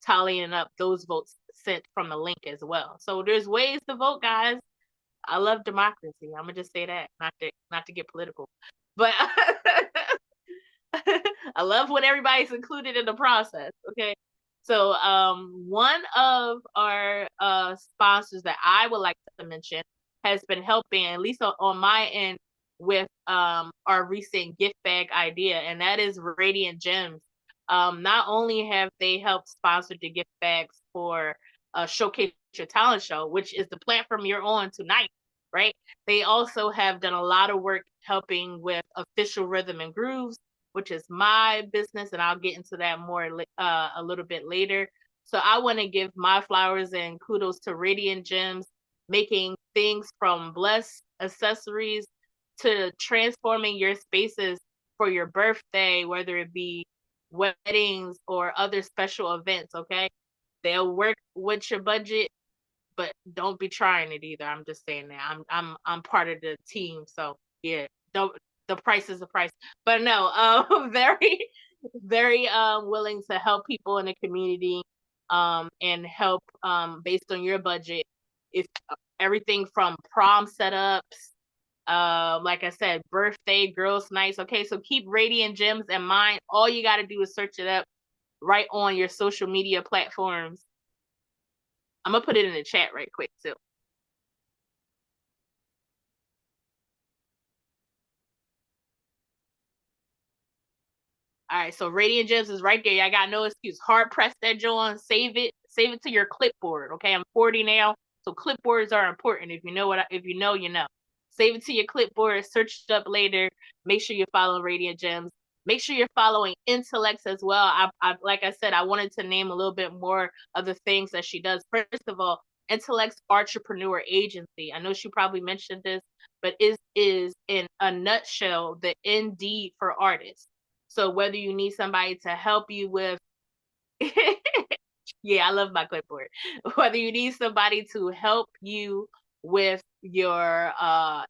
tallying up those votes sent from the link as well. So there's ways to vote, guys. I love democracy. I'm gonna just say that, not to get political, but I love when everybody's included in the process. Okay, so one of our sponsors that I would like to mention has been helping, at least on my end, with our recent gift bag idea, and that is Radiant Gems. Not only have they helped sponsor the gift bags for Showcase Your Talent show, which is the platform you're on tonight, right? They also have done a lot of work helping with Official Rhythm and Grooves, which is my business, and I'll get into that more a little bit later. So I want to give my flowers and kudos to Radiant Gems. making things from blessed accessories to transforming your spaces for your birthday, whether it be weddings or other special events. Okay, they'll work with your budget, but don't be trying it either. I'm just saying that I'm part of the team, so yeah, don't. The price is the price, but no, very very willing to help people in the community, and help based on your budget. If everything from prom setups, like I said, birthday, girls' nights. Okay, so keep Radiant Gems in mind. All you got to do is search it up right on your social media platforms. I'm gonna put it in the chat right quick too. All right, so Radiant Gems is right there. I got no excuse. Hard press that joint, save it to your clipboard. Okay, I'm 40 now, so clipboards are important. If you know if you know, you know. Save it to your clipboard, search it up later. Make sure you're following Radiant Gems. Make sure you're following Intellects as well. I like I said, I wanted to name a little bit more of the things that she does. First of all, Intellects Artrepreneur Agency. I know she probably mentioned this, but it is in a nutshell the Indeed for artists. So whether you need somebody to help you with, yeah, I love my clipboard. Whether you need somebody to help you with your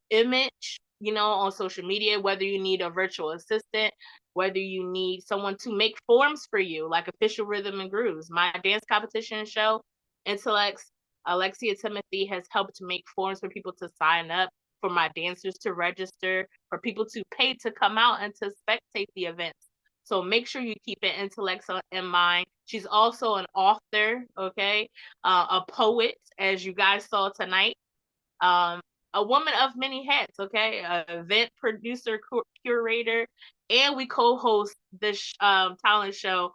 image, on social media, whether you need a virtual assistant, whether you need someone to make forms for you, like Official Rhythm and Grooves, my dance competition show, Intellects, Alexia Timothy has helped to make forms for people to sign up, for my dancers to register, for people to pay to come out and to spectate the events. So make sure you keep it Intellects in mind. She's also an author, okay, a poet, as you guys saw tonight, a woman of many hats, okay, an event producer, curator, and we co-host this talent show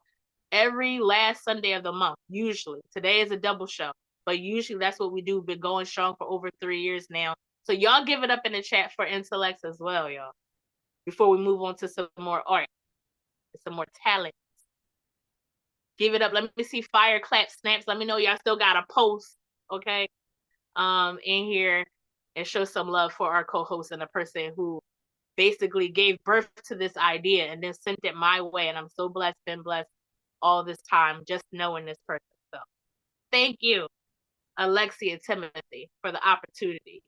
every last Sunday of the month. Usually, today is a double show, but usually that's what we do. Been going strong for over 3 years now. So y'all give it up in the chat for Intellects as well, y'all. Before we move on to some more art, some more talent. Give it up. Let me see fire, clap, snaps. Let me know y'all still got a post, okay, in here, and show some love for our co-host and the person who basically gave birth to this idea and then sent it my way. And I'm so blessed, been blessed all this time just knowing this person. So thank you, Alexia Timothy, for the opportunities.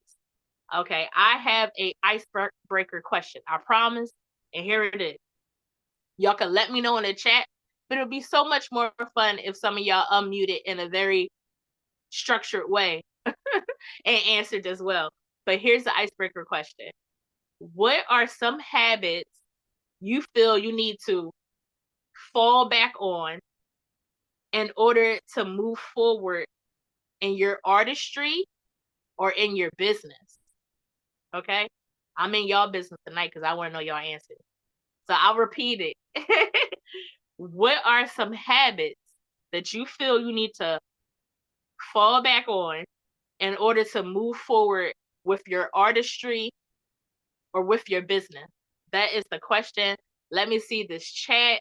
Okay, I have a icebreaker question. I promise, and here it is. Y'all can let me know in the chat, but it'll be so much more fun if some of y'all unmuted in a very structured way and answered as well. But here's the icebreaker question. What are some habits you feel you need to fall back on in order to move forward in your artistry or in your business? Okay? I'm in y'all business tonight because I want to know y'all answers. So I'll repeat it. What are some habits that you feel you need to fall back on in order to move forward with your artistry or with your business? That is the question. Let me see this chat.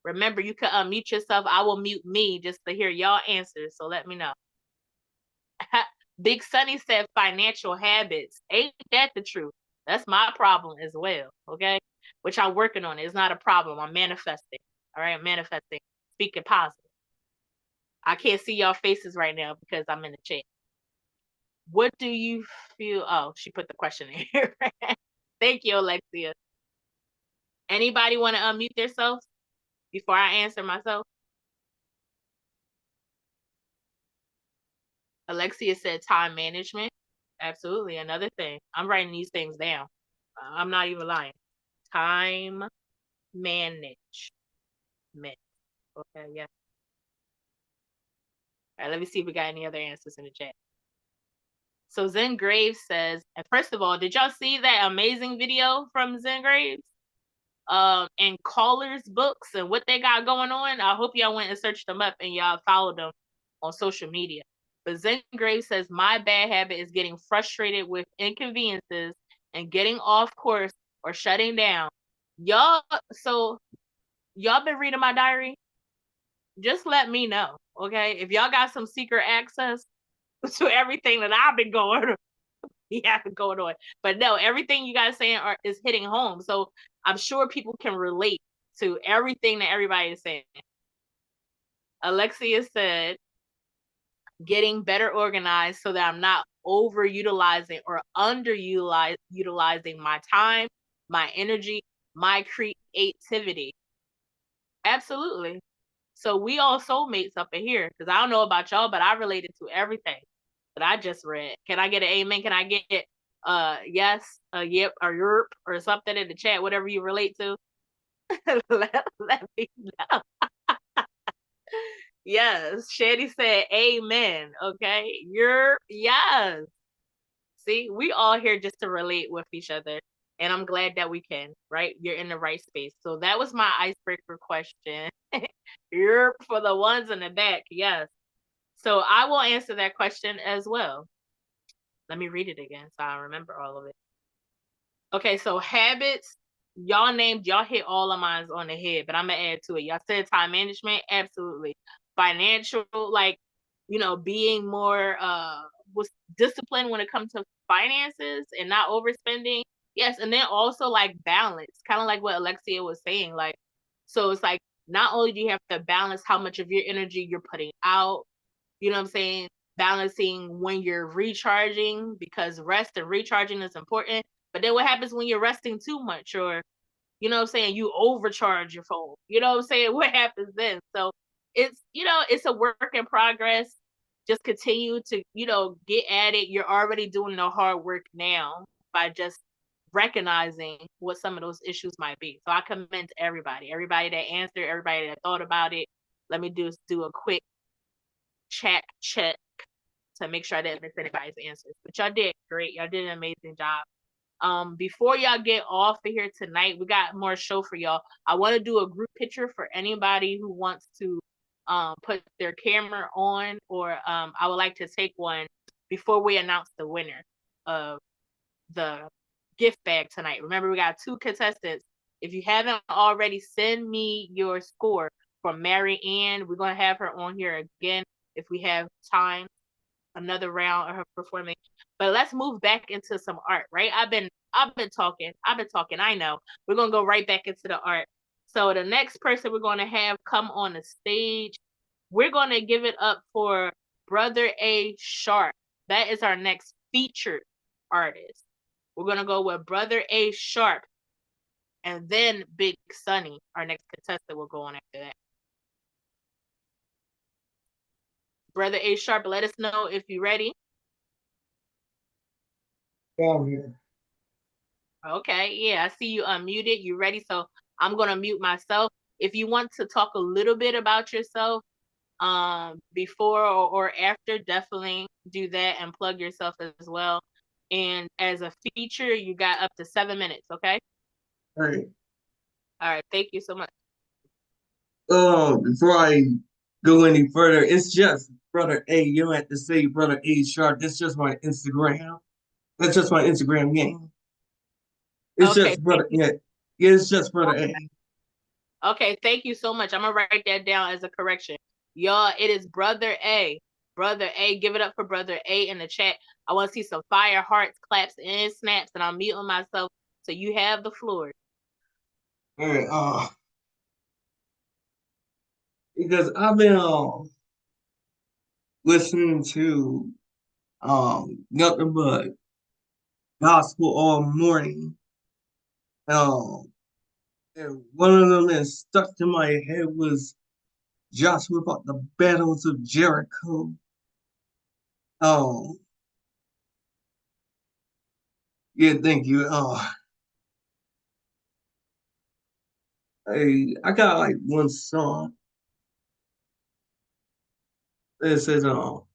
Remember, you can unmute yourself. I will mute me just to hear y'all answers. So let me know. Big Sunny said financial habits. Ain't that the truth? That's my problem as well. Okay. Which I'm working on. It's not a problem. I'm manifesting. All right. I'm manifesting. Speaking positive. I can't see y'all faces right now because I'm in the chat. What do you feel? Oh, she put the question in here. Thank you, Alexia. Anybody want to unmute themselves before I answer myself? Alexia said time management. Absolutely. Another thing. I'm writing these things down. I'm not even lying. Time management. Okay, yeah. All right, let me see if we got any other answers in the chat. So Zen Graves says, and first of all, did y'all see that amazing video from Zen Graves? And Caller's books and what they got going on? I hope y'all went and searched them up and y'all followed them on social media. But Zen Graves says, my bad habit is getting frustrated with inconveniences and getting off course or shutting down. Y'all been reading my diary? Just let me know, okay? If y'all got some secret access, to everything that I've been going on. But no, everything you guys saying is hitting home. So I'm sure people can relate to everything that everybody is saying. Alexia said, getting better organized so that I'm not overutilizing or underutilizing my time, my energy, my creativity. Absolutely. So we all soulmates up in here, because I don't know about y'all, but I related to everything that I just read. Can I get an amen? Can I get yes, a yep, or yerp, or something in the chat, whatever you relate to? let me know. Yes, Shandy said amen. Okay, yes. See, we all here just to relate with each other, and I'm glad that we can. Right, you're in the right space. So that was my icebreaker question. You're for the ones in the back. Yes. So I will answer that question as well. Let me read it again so I remember all of it. Okay, so habits, y'all hit all of mine on the head, but I'm gonna add to it. Y'all said time management, absolutely. Financial, like, being more with discipline when it comes to finances and not overspending. Yes, and then also like balance, kind of like what Alexia was saying. Like, so it's like not only do you have to balance how much of your energy you're putting out, you know what I'm saying? Balancing when you're recharging, because rest and recharging is important. But then what happens when you're resting too much, or, you know what I'm saying, you overcharge your phone? You know what I'm saying? What happens then? So it's a work in progress. Just continue to, get at it. You're already doing the hard work now by just recognizing what some of those issues might be. So I commend everybody that answered, everybody that thought about it. Let me do a quick check to make sure I didn't miss anybody's answers. But y'all did great. Y'all did an amazing job. Before y'all get off of here tonight, we got more show for y'all. I want to do a group picture for anybody who wants to put their camera on, or I would like to take one before we announce the winner of the gift bag tonight. Remember, we got 2 contestants. If you haven't already, send me your score for Mary Ann. We're going to have her on here again if we have time, another round of her performing. But let's move back into some art, right? I've been talking. I know. We're gonna go right back into the art. So the next person we're gonna have come on the stage, we're gonna give it up for Brother A Sharp. That is our next featured artist. We're gonna go with Brother A Sharp, and then Big Sunny, our next contestant, will go on after that. Brother A Sharp, let us know if you're ready. I'm here. Okay, yeah, I see you unmuted. You ready? So I'm gonna mute myself. If you want to talk a little bit about yourself, before or after, definitely do that and plug yourself as well. And as a feature, you got up to 7 minutes. Okay. All right. All right. Thank you so much. Before I go any further, it's just Brother A. You don't have to say Brother A Sharp. That's just my Instagram. That's just my Instagram name. It's Okay, just Brother. Yeah, it's just Brother A. Okay, thank you so much. I'm gonna write that down as a correction. Y'all, it is Brother A. Brother A. Give it up for Brother A in the chat. I want to see some fire, hearts, claps, and snaps, and I'm muting myself. So you have the floor. All right. Because I've been listening to nothing but gospel all morning. And one of them that stuck to my head was Joshua about the battles of Jericho. Yeah, thank you. I got like one song. It says, not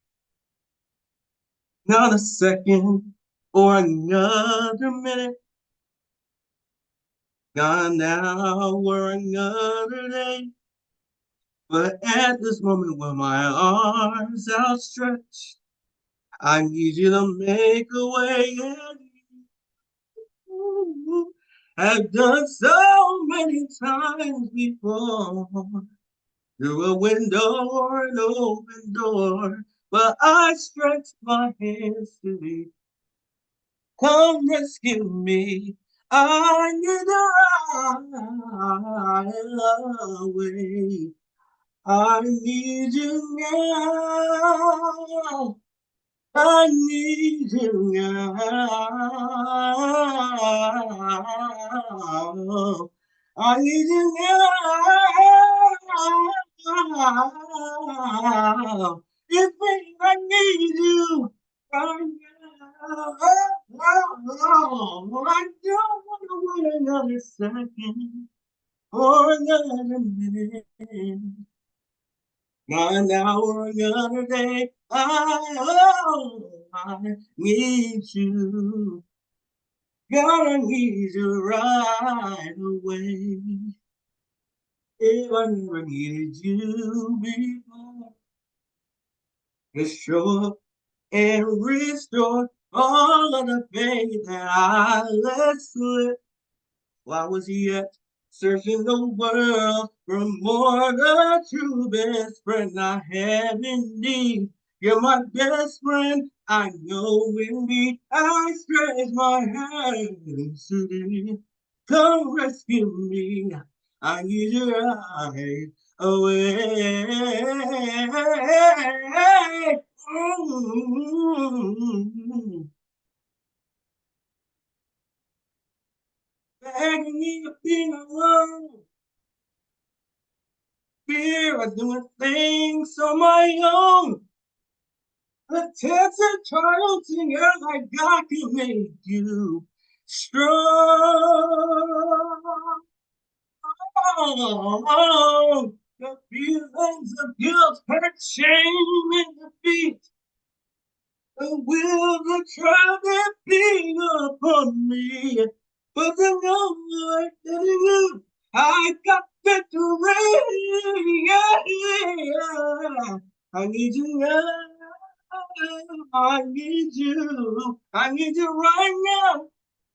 a second or another minute, not an hour or another day. But at this moment when my arms outstretched, I need you to make a way. I've done so many times before. Through a window or an open door, but I stretch my hands to thee. Come rescue me. I need to ride away. I need you now. I need you now. I need you now. It means I need you right now. I don't want to wait another second or another minute. Not an hour, another day. I need you. God, I need you right away. If I never needed you before, just show up and restore all of the faith that I let slip. Why was yet searching the world for more the true best friend I have in need? You're my best friend, I know indeed. I stretch my hands to thee. Come rescue me. I need you right away. Mm. Begging of being alone. Fear of doing things on my own. The tests and trials in your life, God can make you strong. The feelings of guilt, hurt, shame, and defeat. The will to try that thing upon me. But the Lord that you, I got victory. Yeah. I need you now. I need you. I need you right now.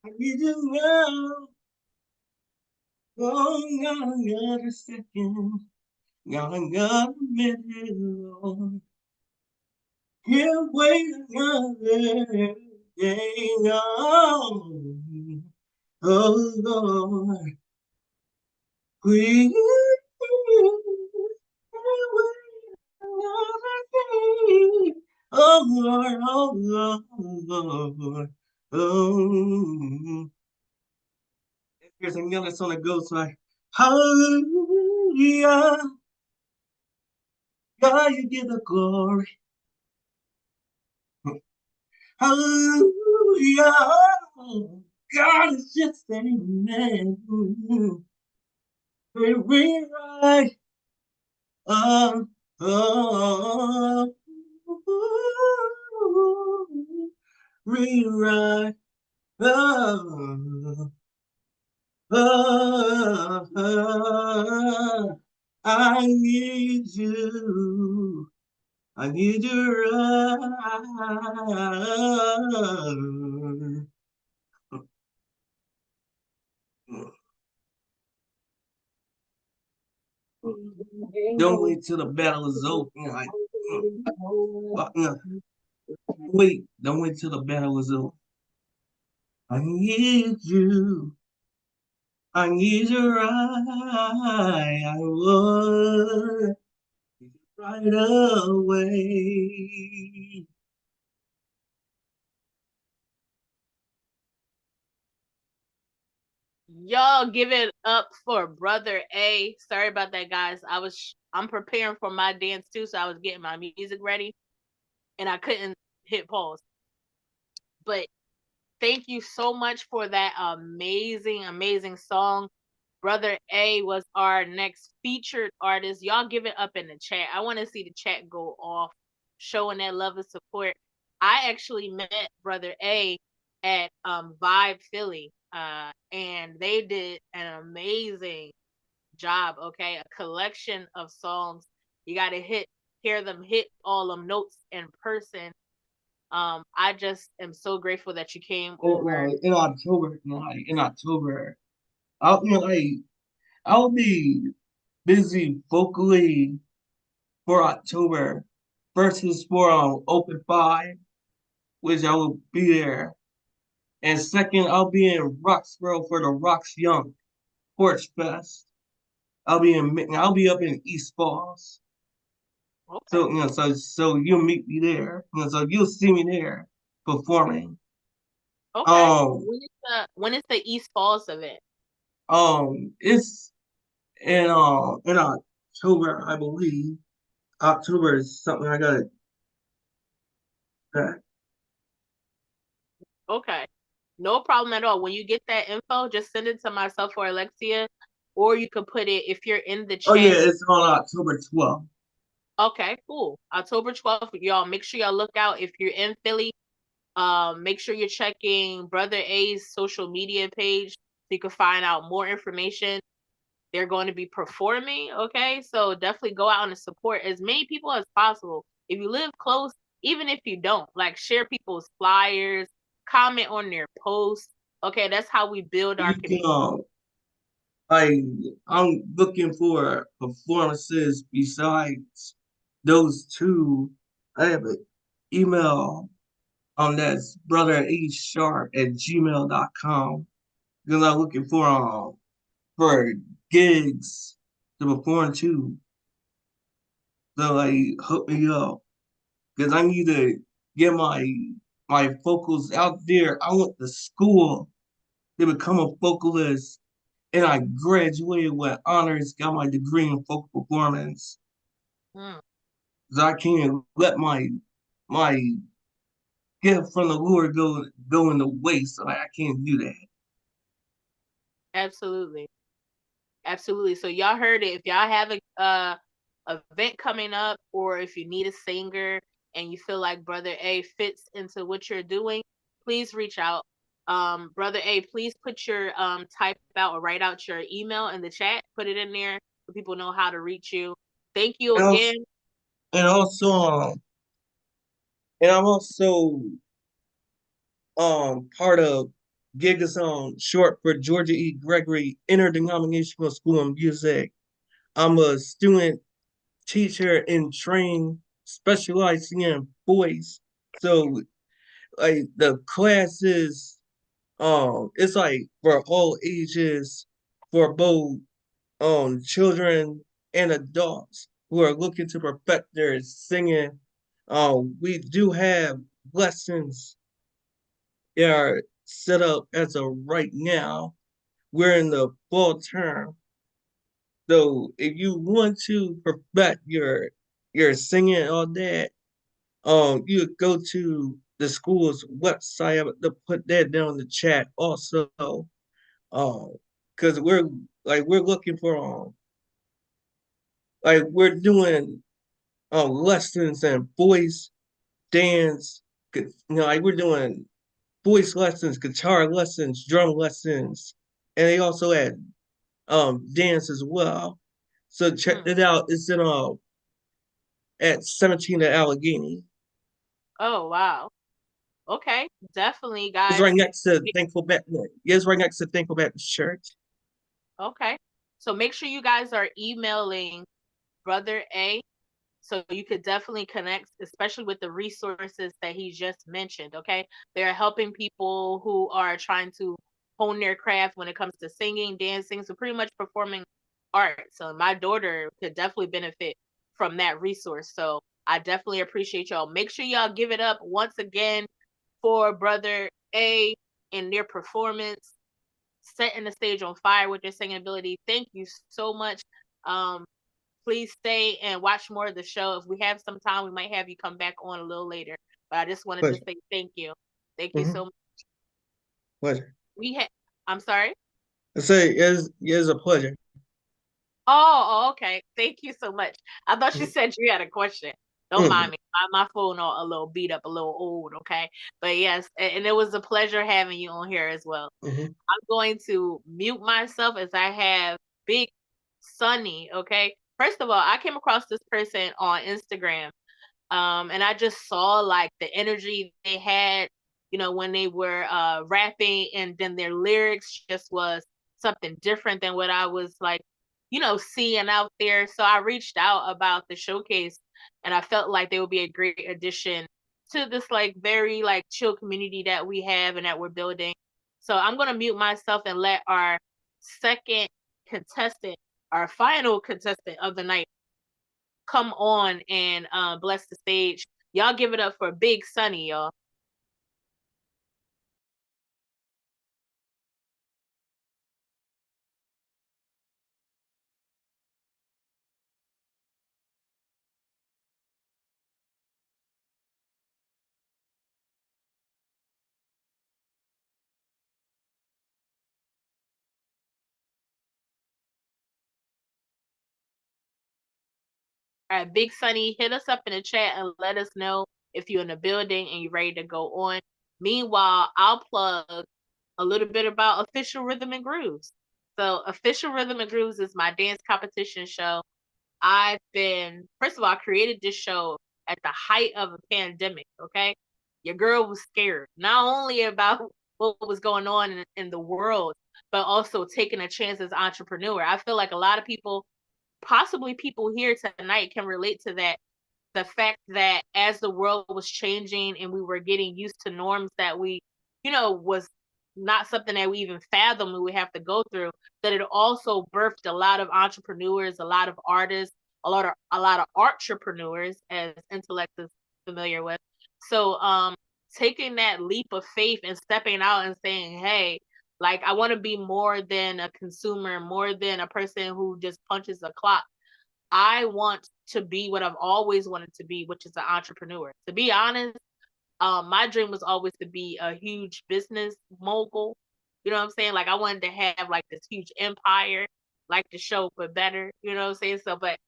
I need you now. Oh, not another second. Not another minute, Lord. Can't wait another day. No. Oh, Lord. Please. Oh Lord, oh Lord, oh Lord, oh. Here's another song that goes like, Hallelujah, God, you give the glory. Hallelujah, God is just amen. Rewrite, uh, uh, rewrite. Oh, I need you. I need you right. Don't wait till the battle is over. Wait, don't wait till the battle is over. I need you. I need you right. I would right away. Y'all give it up for Brother A. Sorry about that, guys. I'm preparing for my dance too, so I was getting my music ready and I couldn't hit pause. But thank you so much for that amazing, amazing song. Brother A was our next featured artist. Y'all give it up in the chat. I want to see the chat go off, showing that love and support. I actually met Brother A at Vibe Philly, and they did an amazing job. Okay, a collection of songs. You got to hear them hit all them notes in person. I just am so grateful that you came over. In October, I'll be busy vocally for October. First is for Open 5, which I will be there. And second, I'll be in Roxborough for the Rocks Young Porch Fest. I'll be up in East Falls. Okay. So you'll meet me there. So you'll see me there performing. Okay. When is the East Falls event? It's in October, I believe. October is something I gotta check. Okay. No problem at all. When you get that info, just send it to myself or Alexia, or you can put it if you're in the chat. Oh yeah, it's on October 12th. Okay, cool. October 12th, y'all. Make sure y'all look out if you're in Philly. Make sure you're checking Brother A's social media page so you can find out more information. They're going to be performing, okay? So definitely go out and support as many people as possible. If you live close, even if you don't, like share people's flyers, comment on their posts. Okay, that's how we build our community. I'm looking for performances besides those two. I have an email that's brothersharp@gmail.com because I'm looking for gigs to perform too. So hook me up because I need to get my vocals out there. I went to school to become a vocalist, and I graduated with honors, got my degree in vocal performance. So I can't let my gift from the Lord go in the waste. So I can't do that. Absolutely. Absolutely. So y'all heard it. If y'all have a event coming up, or if you need a singer and you feel like Brother A fits into what you're doing, please reach out. Brother A, please put your type out or write out your email in the chat. Put it in there so people know how to reach you. Thank you again. And also, and I'm also part of Gigathon, short for Georgia E. Gregory Interdenominational School of Music. I'm a student teacher in training, specializing in voice. So the classes, it's like for all ages, for both children and adults who are looking to perfect their singing. We do have lessons that are set up as of right now. We're in the fall term. So if you want to perfect your singing and all that, you go to the school's website. I'm to put that down in the chat also. Because we're looking for we're doing lessons in voice, dance, we're doing voice lessons, guitar lessons, drum lessons, and they also had dance as well. So check it out. It's in at 17 at Allegheny. Oh wow. Okay, definitely, guys. It's right next to Thankful Baptist. Yeah, it's right next to Thankful Baptist Church. Okay, so make sure you guys are emailing Brother A, so you could definitely connect, especially with the resources that he just mentioned. Okay, they're helping people who are trying to hone their craft when it comes to singing, dancing, so pretty much performing art. So my daughter could definitely benefit from that resource. So I definitely appreciate y'all. Make sure y'all give it up once again for Brother A and their performance, setting the stage on fire with their singing ability. Thank you so much. Please stay and watch more of the show. If we have some time, we might have you come back on a little later. But I just wanted to say thank you. Thank you so much. Pleasure. I'm sorry? I say it's a pleasure. Oh, okay. Thank you so much. I thought you said you had a question. Don't mind me. My phone a little beat up, a little old, okay? But yes, and it was a pleasure having you on here as well. I'm going to mute myself as I have Big Sunny, okay? First of all, I came across this person on Instagram, and I just saw like the energy they had, when they were rapping, and then their lyrics just was something different than what I was like, seeing out there. So I reached out about the showcase and I felt like they would be a great addition to this like very like chill community that we have and that we're building. So I'm gonna mute myself and let our second contestant, our final contestant of the night, come on and bless the stage. Y'all give it up for Big Sunny, y'all. All right, Big Sunny, hit us up in the chat and let us know if you're in the building and you're ready to go on. Meanwhile, I'll plug a little bit about Official Rhythm and Grooves. So Official Rhythm and Grooves is my dance competition show. First of all, I created this show at the height of a pandemic, okay? Your girl was scared, not only about what was going on in the world, but also taking a chance as an entrepreneur. I feel like a lot of people, possibly people here tonight, can relate to that. The fact that as the world was changing and we were getting used to norms that we, was not something that we even fathomed we would have to go through, that it also birthed a lot of entrepreneurs, a lot of artists, a lot of entrepreneurs, as Intellect is familiar with. So taking that leap of faith and stepping out and saying, hey, like, I want to be more than a consumer, more than a person who just punches a clock. I want to be what I've always wanted to be, which is an entrepreneur. To be honest, my dream was always to be a huge business mogul. You know what I'm saying? Like, I wanted to have like this huge empire, like the show, but better. You know what I'm saying? So, but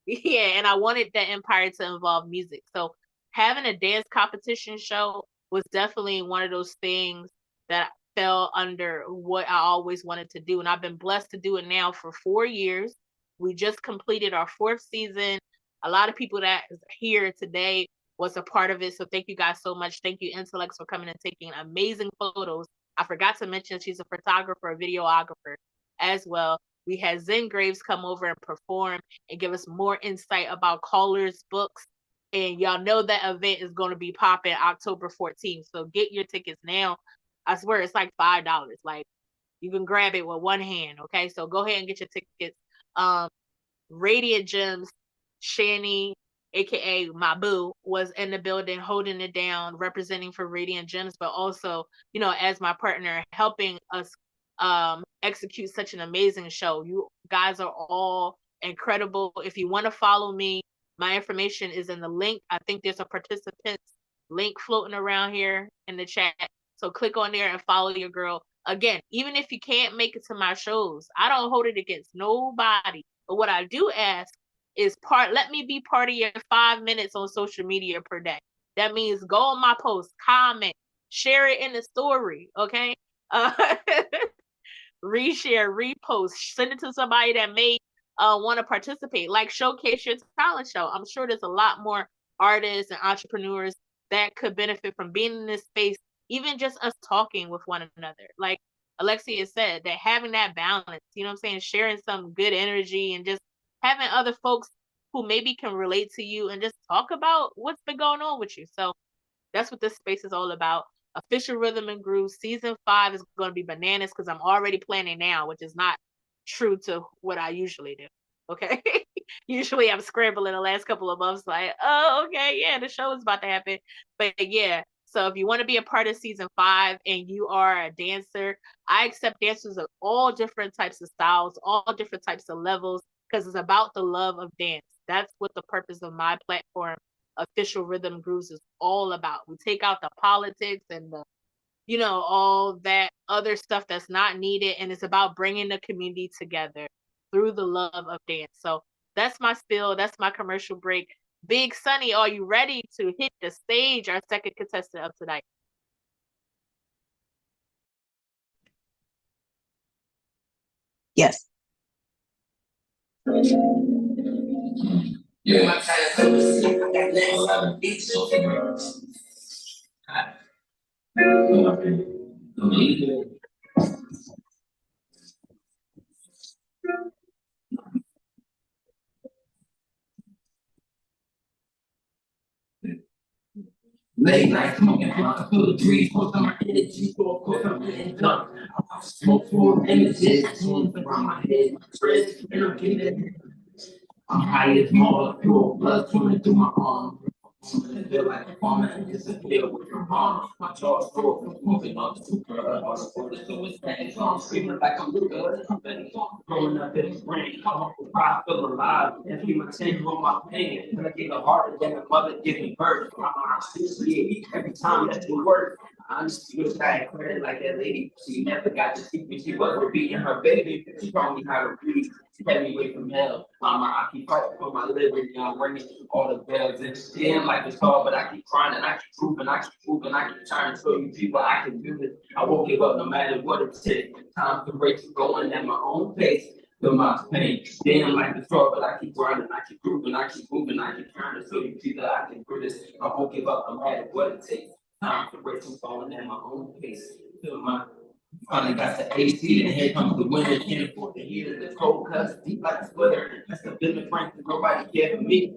yeah, and I wanted that empire to involve music. So having a dance competition show was definitely one of those things that fell under what I always wanted to do. And I've been blessed to do it now for 4 years. We just completed our 4th season. A lot of people that is here today was a part of it. So thank you guys so much. Thank you, Intellects, for coming and taking amazing photos. I forgot to mention she's a photographer, a videographer as well. We had Zen Graves come over and perform and give us more insight about Caller's books. And y'all know that event is going to be popping October 14th. So get your tickets now. I swear it's like $5. Like, you can grab it with one hand. Okay. So go ahead and get your tickets. Radiant Gems, Shani, aka my boo, was in the building holding it down, representing for Radiant Gems, but also, as my partner, helping us execute such an amazing show. You guys are all incredible. If you want to follow me, my information is in the link. I think there's a participants link floating around here in the chat. So click on there and follow your girl. Again, even if you can't make it to my shows, I don't hold it against nobody. But what I do ask is let me be part of your 5 minutes on social media per day. That means go on my post, comment, share it in the story, okay? Reshare, repost, send it to somebody that may want to participate. Like, showcase your talent show. I'm sure there's a lot more artists and entrepreneurs that could benefit from being in this space, even just us talking with one another. Like Alexia said, that having that balance, you know what I'm saying, sharing some good energy and just having other folks who maybe can relate to you and just talk about what's been going on with you. So that's what this space is all about. Official Rhythm and Groove season 5 is going to be bananas because I'm already planning now, which is not true to what I usually do. Okay. Usually I'm scrambling the last couple of months, like, oh, okay, yeah, the show is about to happen. But yeah, so if you want to be a part of season 5 and you are a dancer, I accept dancers of all different types of styles, all different types of levels, because it's about the love of dance. That's what the purpose of my platform, Official Rhythm Grooves, is all about. We take out the politics and the, all that other stuff that's not needed. And it's about bringing the community together through the love of dance. So that's my spiel. That's my commercial break. Big Sunny, are you ready to hit the stage? Our second contestant of tonight. Yes. Yeah. Late night smoking blunt, I feel the trees, most of my energy, so of course I'm getting done. I smoke for images, tunes around my head, my dreads, and I'm getting. I'm high as molecule, blood swimming through my arm. I feel like a farmer and disappear with your mom. My jaw's full from smoking on the super. All the orders to his face, so I'm screaming like I'm Luca. Growing up in the brain, I feel alive. And feel my tears on my pain. And I get a harder than a mother giving birth. I'm 68 every time that you work. I just wish I had credit like that lady. She never got to see when she was beating her baby. She taught me how to breathe. She kept me away from hell. I keep fighting for my liberty. I'm ringing all the bells and damn like it's hard, but I keep crying and I keep proving, I keep moving, I keep trying to show you people I can do this. I won't give up no matter what it takes. Time to break you going at my own pace. Feel my pain, damn like it's hard, but I keep grinding, I keep proving, I keep moving, I keep trying to show you people I can do this. I won't give up no matter what it takes. Time to break you going at my own pace. Feel my finally got the AC, and here comes the winter. Can't afford to hear the cold cuts deep like a sweater. That's the business frank, nobody care for me.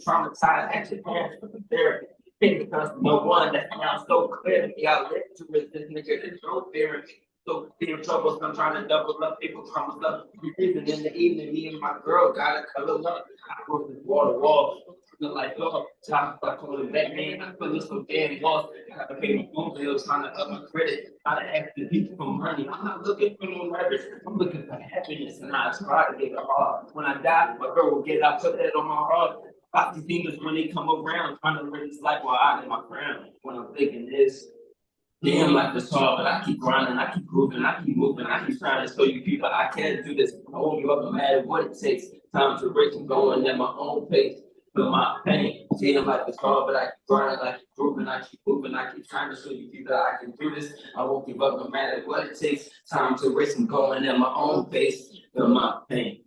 Traumatized, actually parents for the therapy. Because no one that sounds so clear to me. I live to resist nigga, there's no therapy. So fear troubles, I'm trying to double up, people promise up. And in the evening, me and my girl gotta cuddle up. I go from wall to wall. Like, oh, time like on the Batman, I feel so damn lost. I gotta pay my phone bills, trying to up my credit, trying to ask the people for money. I'm not looking for no leverage, I'm looking for happiness, and I try to get it hard. When I die, my girl will get, I put that on my heart. Pop these demons when they come around, trying to live this life while I in my crown. When I'm thinking this, damn like it's hard, but I keep grinding, I keep grooving, I keep moving, I keep trying to show you people I can do this. I won't give up no matter what it takes. Time to break and going at my own pace. Feel my pain, damn like it's hard, but I keep grinding, I keep grooving, I keep moving, I keep trying to show you people I can do this. I won't give up no matter what it takes. Time to race and going at my own pace. Feel my pain.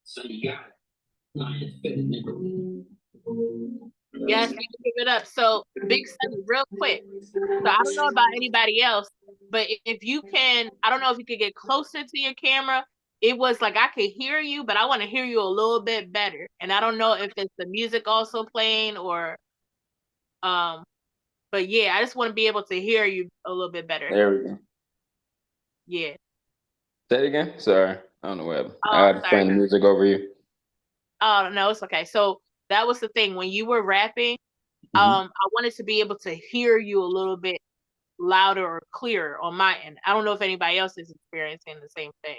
So you got it. Yes, you can give it up. So, Big Sunny, real quick. So, I don't know about anybody else, but if you can, I don't know if you could get closer to your camera. It was like I could hear you, but I want to hear you a little bit better. And I don't know if it's the music also playing or, but yeah, I just want to be able to hear you a little bit better. There we go. Yeah. Say it again. Sorry, I don't know what happened. Oh, I had to play the music over you. Oh no, it's okay. So that was the thing when you were rapping. I wanted to be able to hear you a little bit louder or clearer on my end. I don't know if anybody else is experiencing the same thing.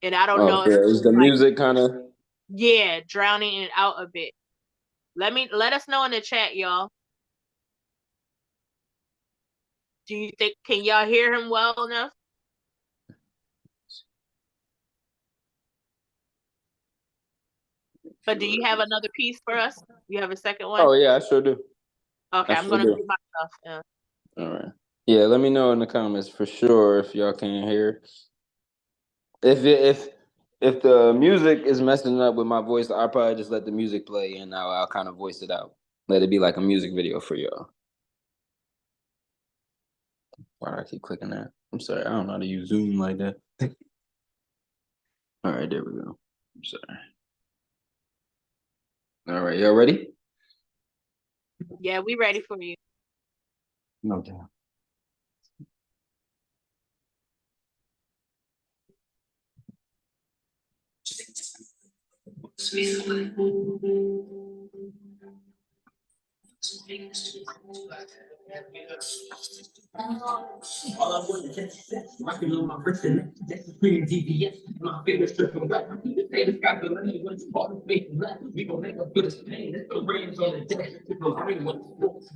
And I don't know if is the music kind of drowning it out a bit. Let us know in the chat, y'all. Do you think can y'all hear him well enough? But do you have another piece for us? You have a second one? Oh yeah, I sure do. Okay, I'm gonna mute myself. Yeah. All right. Yeah, let me know in the comments for sure if y'all can hear. If the music is messing up with my voice, I'll probably just let the music play and I'll kind of voice it out. Let it be like a music video for y'all. Why do I keep clicking that? I'm sorry, I don't know how to use Zoom like that. All right, there we go. I'm sorry. All right, y'all ready? Yeah, we ready for you. No doubt. All I want is just sex, rocking on my wrist and that's screaming DBS. My favorite strip from rap. Say the sky the money when it's part of faith and black. We gon' make up for this pain. It's the rains on the deck. It's the rain when it's sports.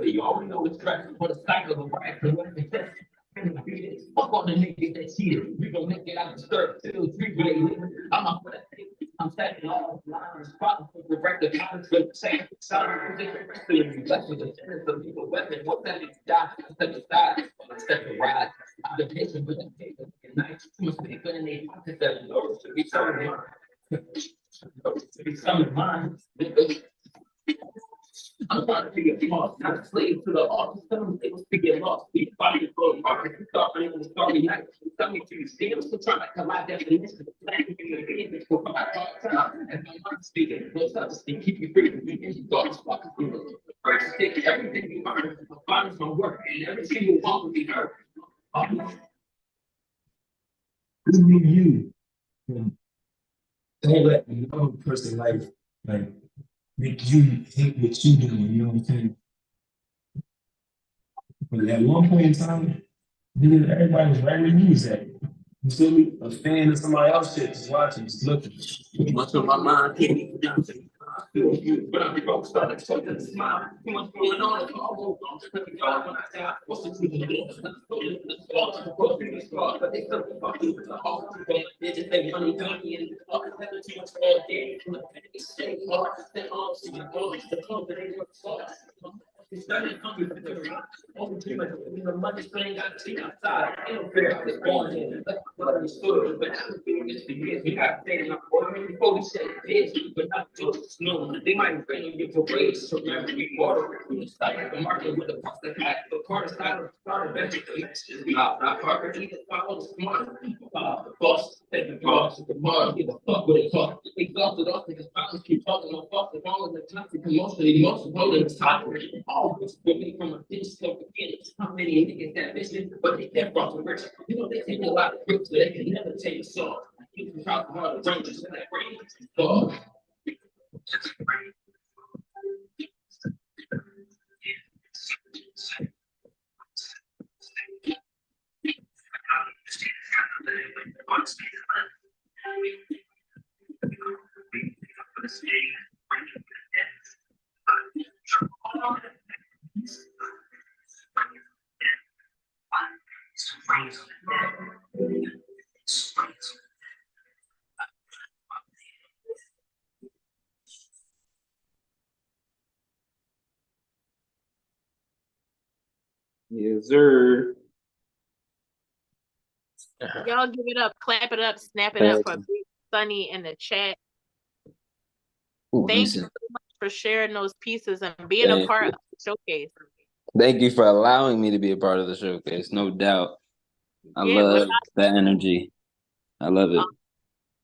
You already know it's track for the cycle of rap. The way they test. Fuck all the niggas that cheated. We gon' make it out the stir till 3 days. I'm off for that thing. I'm stacking all the lines. Spotting for the record. I'm the same. Sorry, blessed with the tennis of people weapon. What that is die? Step aside. Step to ride. I'm the patient with the paper. Night. Too much paper in their pockets that knows to be selling mine. To be selling mine. I'm trying to get lost, not a slave to the art. Some things to get lost. We fighting for the market. Start bringing the story night. You don't let another person like make you hate what you doing, you know what I'm saying? But at one point in time, everybody was right where you was at. You feel me? A fan of somebody else shit, just watching, just looking. Too much on my mind, can't even down to I feel you, but I'm broke, starting to talk to the smile. Too much going on, it's all over. Let me go when I die. What's the truth of the Lord? But they still fucking with the whole thing. They just make money, money, and too much all day. They stay hard, they all see the boys, the club that they work for. It's starting to come with the rock. Over too much, the money thing got to see outside. I don't feel like it's born in. But I'm stood, but I don't feel this for years. We got stayed in our corner before we said this, but not just no. They might bring you for raise, so remember we water. We started the market with a box that had the quarter style started eventually. We not Parker, either follow the smart. The boss, take the boss, the bar, get the fuck with it talk. Exhausted off because violence keep talking on fuck the wrong in the toxic emotion holding the top. All this with me from a ditch so beginning. How many niggas that vision, but they can't cross the rich. You know, they take a lot of risks, but they can never take a song. You can drop them on the ranges in that range. Oh. Yes, sir. Y'all give it up, clap it up, snap it up for Big Sunny in the chat. Ooh, Thank you so much for sharing those pieces and being Thank a part you. of the showcase. Thank you for allowing me to be a part of the showcase. No doubt. I love that energy. I love it.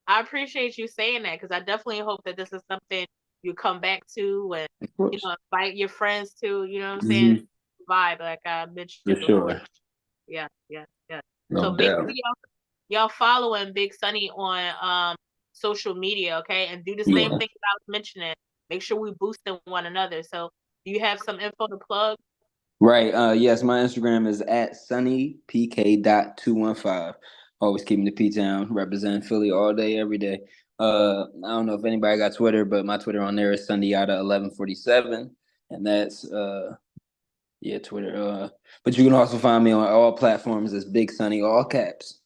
I appreciate you saying that because I definitely hope that this is something you come back to and invite your friends to. You know what I'm saying? Vibe like I mentioned For before. sure. Yeah. No So make doubt. sure y'all following Big Sunny on social media, okay? And do the same thing that I was mentioning. Make sure we boosting one another. So do you have some info to plug? Right. Yes, my Instagram is at sunnypk.215. Always keeping the P-Town, representing Philly all day, every day. I don't know if anybody got Twitter, but my Twitter on there is sunnyada1147. And that's Twitter. But you can also find me on all platforms as Big Sunny, all caps,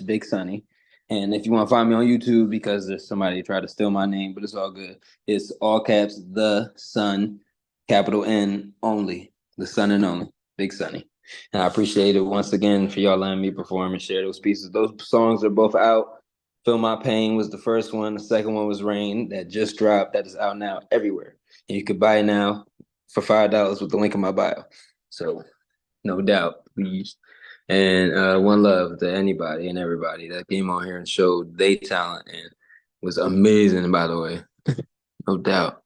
Big Sunny. And if you want to find me on YouTube, because there's somebody tried to steal my name, but it's all good. It's all caps, The Sun, capital N only, The Sun and only, Big Sunny. And I appreciate it once again for y'all letting me perform and share those pieces. Those songs are both out. Feel My Pain was the first one. The second one was Rain, that just dropped. That is out now everywhere. And you could buy it now for $5 with the link in my bio. So no doubt, please. And one love to anybody and everybody that came on here and showed their talent and was amazing, by the way. No doubt.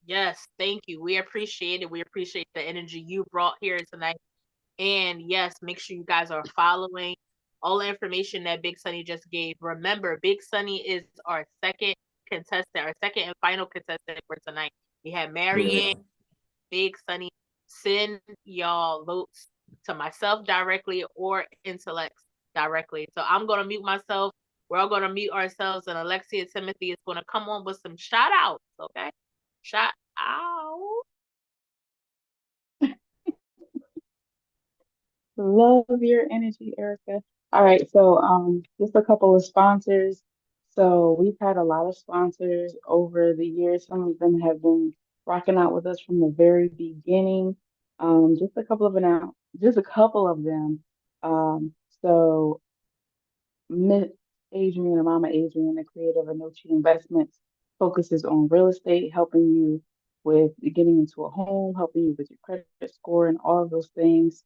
Yes, thank you. We appreciate it. We appreciate the energy you brought here tonight. And yes, make sure you guys are following all the information that Big Sunny just gave. Remember, Big Sunny is our second contestant, our second and final contestant for tonight. We have Marianne, Big Sunny. Send y'all votes to myself directly or Intellect directly. So I'm going to mute myself. We're all going to mute ourselves, and Alexia Timothy is going to come on with some shout outs. Okay. Shout out. Love your energy, Erica. All right, so just a couple of sponsors. So we've had a lot of sponsors over the years. Some of them have been rocking out with us from the very beginning. Just a couple of them. So Miss Adrian and Mama Adrian, the creator of No Cheat Investments, focuses on real estate, helping you with getting into a home, helping you with your credit score and all of those things.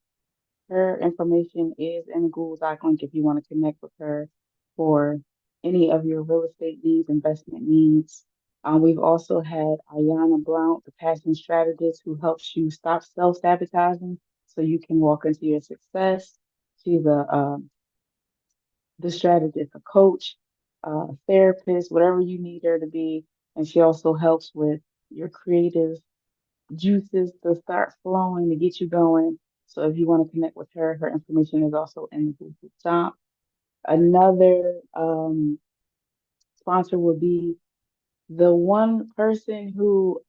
Her information is in the Google Doc link if you want to connect with her for any of your real estate needs, investment needs. We've also had Ayana Blount, the passion strategist, who helps you stop self-sabotaging so you can walk into your success. She's the strategist, a coach, therapist, whatever you need her to be. And she also helps with your creative juices to start flowing to get you going. So if you want to connect with her, her information is also in the Google Doc. Another sponsor will be the one person who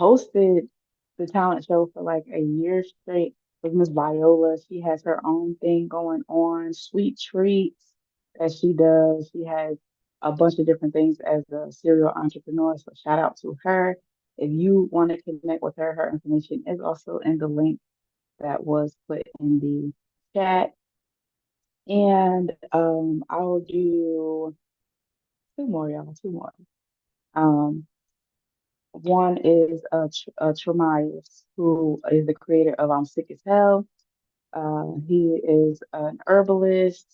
hosted the talent show for like a year straight was Miss Viola. She has her own thing going on, sweet treats that she does. She has a bunch of different things as a serial entrepreneur. So shout out to her. If you want to connect with her, her information is also in the link that was put in the chat. And I'll do two more, y'all, two more. One is Tremias, who is the creator of I'm Sick as Hell. He is an herbalist,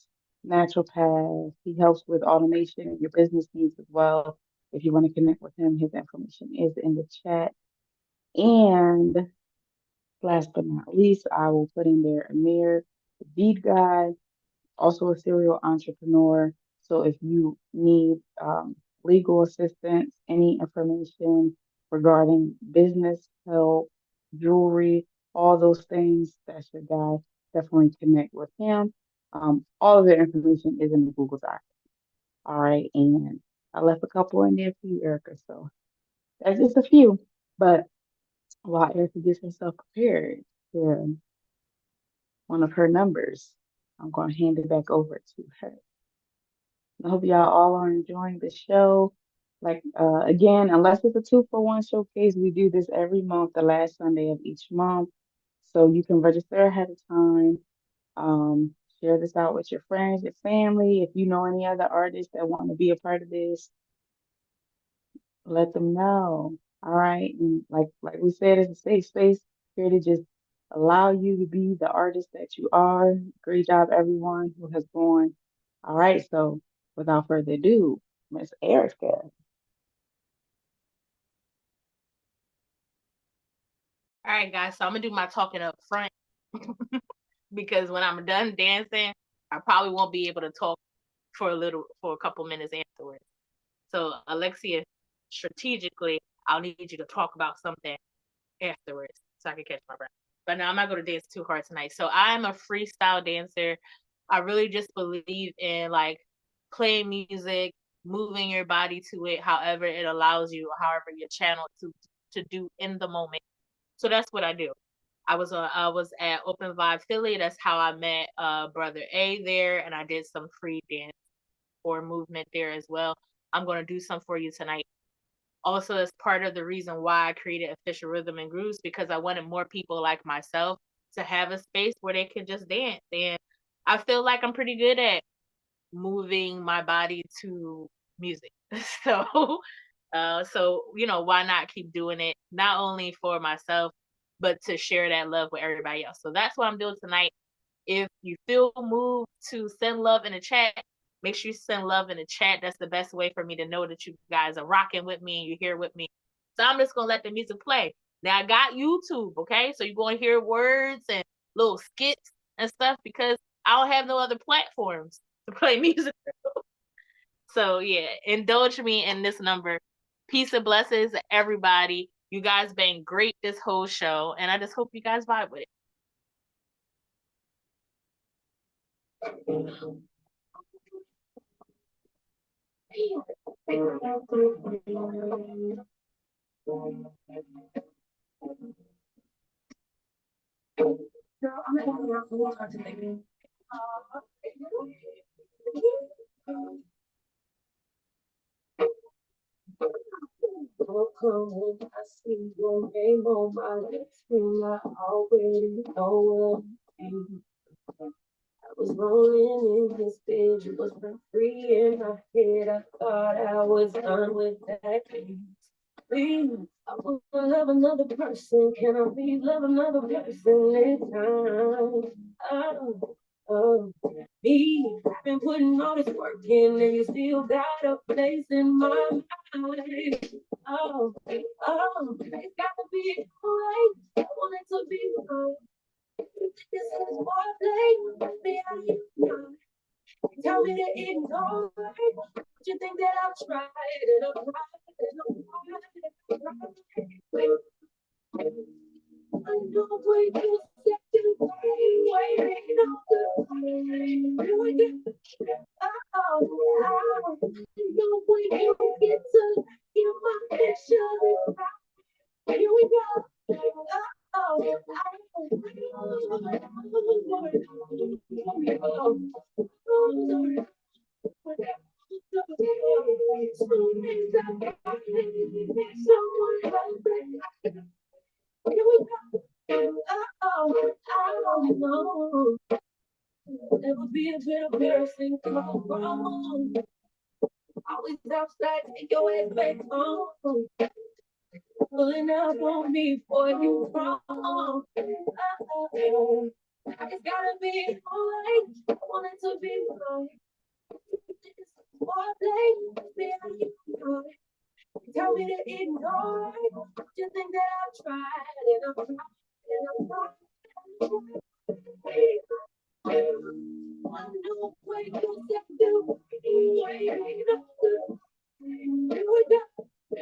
naturopath. He helps with automation and your business needs as well. If you want to connect with him, his information is in the chat. And last but not least, I will put in there Amir, the bead guy, also a serial entrepreneur. So if you need legal assistance, any information regarding business help, jewelry, all those things, that's your guy. Definitely connect with him. All of their information is in the Google Doc. All right, and I left a couple in there for you, Erica. So that's just a few. But while Erica gets herself prepared for one of her numbers, I'm going to hand it back over to her. I hope y'all all are enjoying the show. Like, again, unless it's a 2-for-1 showcase, we do this every month, the last Sunday of each month. So you can register ahead of time. Share this out with your friends, your family. If you know any other artists that want to be a part of this, let them know. All right. And like we said, it's a safe space here to just allow you to be the artist that you are. Great job, everyone who has gone. All right. So without further ado, Miss Erica. All right, guys. So I'm gonna do my talking up front because when I'm done dancing, I probably won't be able to talk for a couple minutes afterwards. So Alexia, strategically, I'll need you to talk about something afterwards so I can catch my breath. But no, I'm not going to dance too hard tonight. So I'm a freestyle dancer. I really just believe in like playing music, moving your body to it, however it allows you, however your channel to do in the moment. So that's what I do. I was at Open Vibe Philly. That's how I met Brother A there, and I did some free dance or movement there as well. I'm going to do some for you tonight. Also, that's part of the reason why I created Official Rhythm and Grooves, because I wanted more people like myself to have a space where they can just dance. And I feel like I'm pretty good at moving my body to music. So, why not keep doing it? Not only for myself, but to share that love with everybody else. So that's what I'm doing tonight. If you feel moved to send love in the chat, make sure you send love in the chat. That's the best way for me to know that you guys are rocking with me and you're here with me. So I'm just going to let the music play. Now I got YouTube, okay? So you're going to hear words and little skits and stuff because I don't have no other platforms to play music. So yeah, indulge me in this number. Peace and blessings, everybody. You guys been great this whole show, and I just hope you guys vibe with it. I see your name on my lips, and I already know what I was rolling in his bed, you was free in my head. I thought I was done with that. Please, I wanna love another person. Can I please love another person this time? Oh, me. I've been putting all this work in, and you still got a place in my mind. It's gotta be right. I want it to be right. This is my play. Let's be out of your mind. Tell me to ignore it. But you think that I've tried and I've tried and I've tried. I know we can set you free. Waiting on the here we go. I know we can get to you my picture. Here we go. Never be a bit embarrassing. Come on. Always outside, take your ass back home. Pulling up on me for you wrong. It's gotta be alright. I want it to be right. Tell me to ignore it. You think that I've tried and I've tried and I've tried. I know what you said do. Here we go. I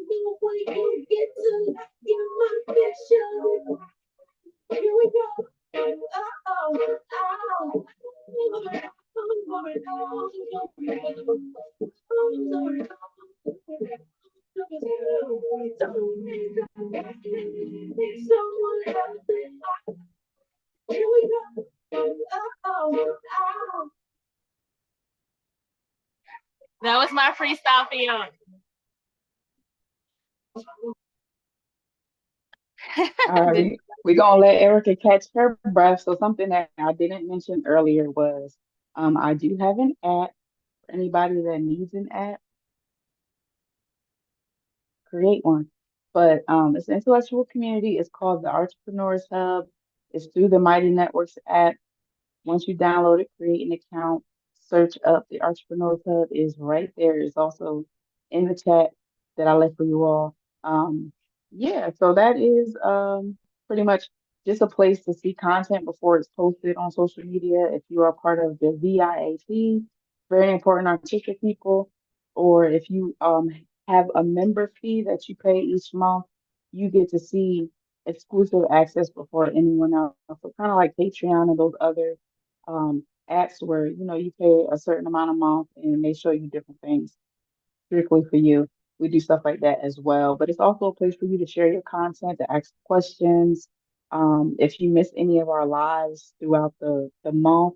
know what you get to like in my picture. Here we go. That was my freestyle for you. All right, we're gonna let Erica catch her breath. So something that I didn't mention earlier was, I do have an app for anybody that needs an app, create one. But it's an intellectual community. It's called the Artrepreneurs Hub. It's through the Mighty Networks app. Once you download it, create an account, search up the Artrepreneur's Hub is right there. It's also in the chat that I left for you all. Yeah, so that is pretty much just a place to see content before it's posted on social media. If you are part of the VIAT, very important artistic people, or if you have a member fee that you pay each month, you get to see exclusive access before anyone else. So kind of like Patreon and those other apps where you pay a certain amount a month and they show you different things strictly for you. We do stuff like that as well, but it's also a place for you to share your content, to ask questions. If you miss any of our lives throughout the month,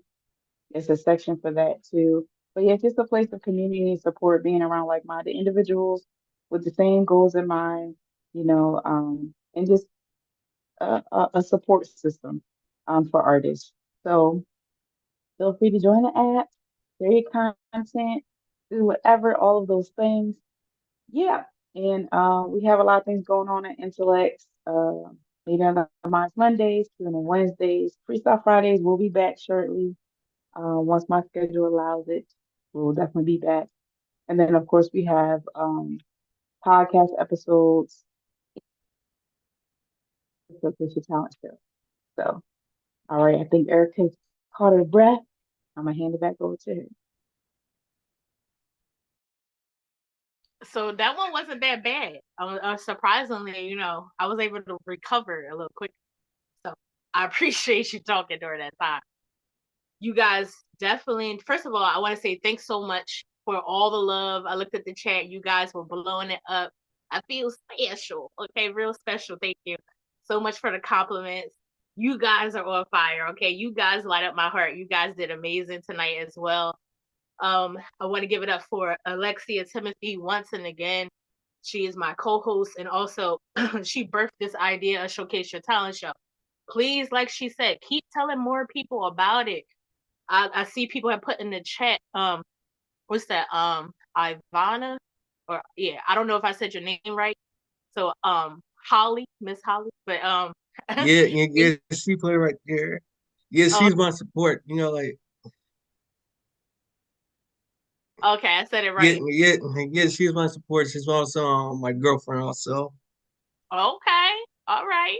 it's a section for that too. But yeah, it's just a place of community and support, being around like-minded individuals with the same goals in mind, and just a support system for artists. So feel free to join the app, share your content, do whatever, all of those things. Yeah. And we have a lot of things going on at Intellects. Meeting on the Minds Mondays, tuning on Wednesdays, Freestyle Fridays. We'll be back shortly. Once my schedule allows it, we'll definitely be back. And then, of course, we have podcast episodes. It's a talent show. So, all right. I think Erica's caught her breath. I'm going to hand it back over to her. So that one wasn't that bad. Surprisingly, I was able to recover a little quicker. So I appreciate you talking during that time. You guys definitely, first of all, I want to say thanks so much for all the love. I looked at the chat. You guys were blowing it up. I feel special. Okay, real special. Thank you so much for the compliments. You guys are on fire. Okay, you guys light up my heart. You guys did amazing tonight as well. I want to give it up for Alexia Timothy once and again. She is my co-host, and also she birthed this idea of Showcase Your Talent Show. Please, like she said, keep telling more people about it. I see people have put in the chat, what's that? Ivana or yeah, I don't know if I said your name right. So Holly, Miss Holly, but Yeah, she played right there. Yeah, oh, she's my support. Like okay, I said it yeah, right. yeah, she's my support. She's also my girlfriend also. Okay, all right.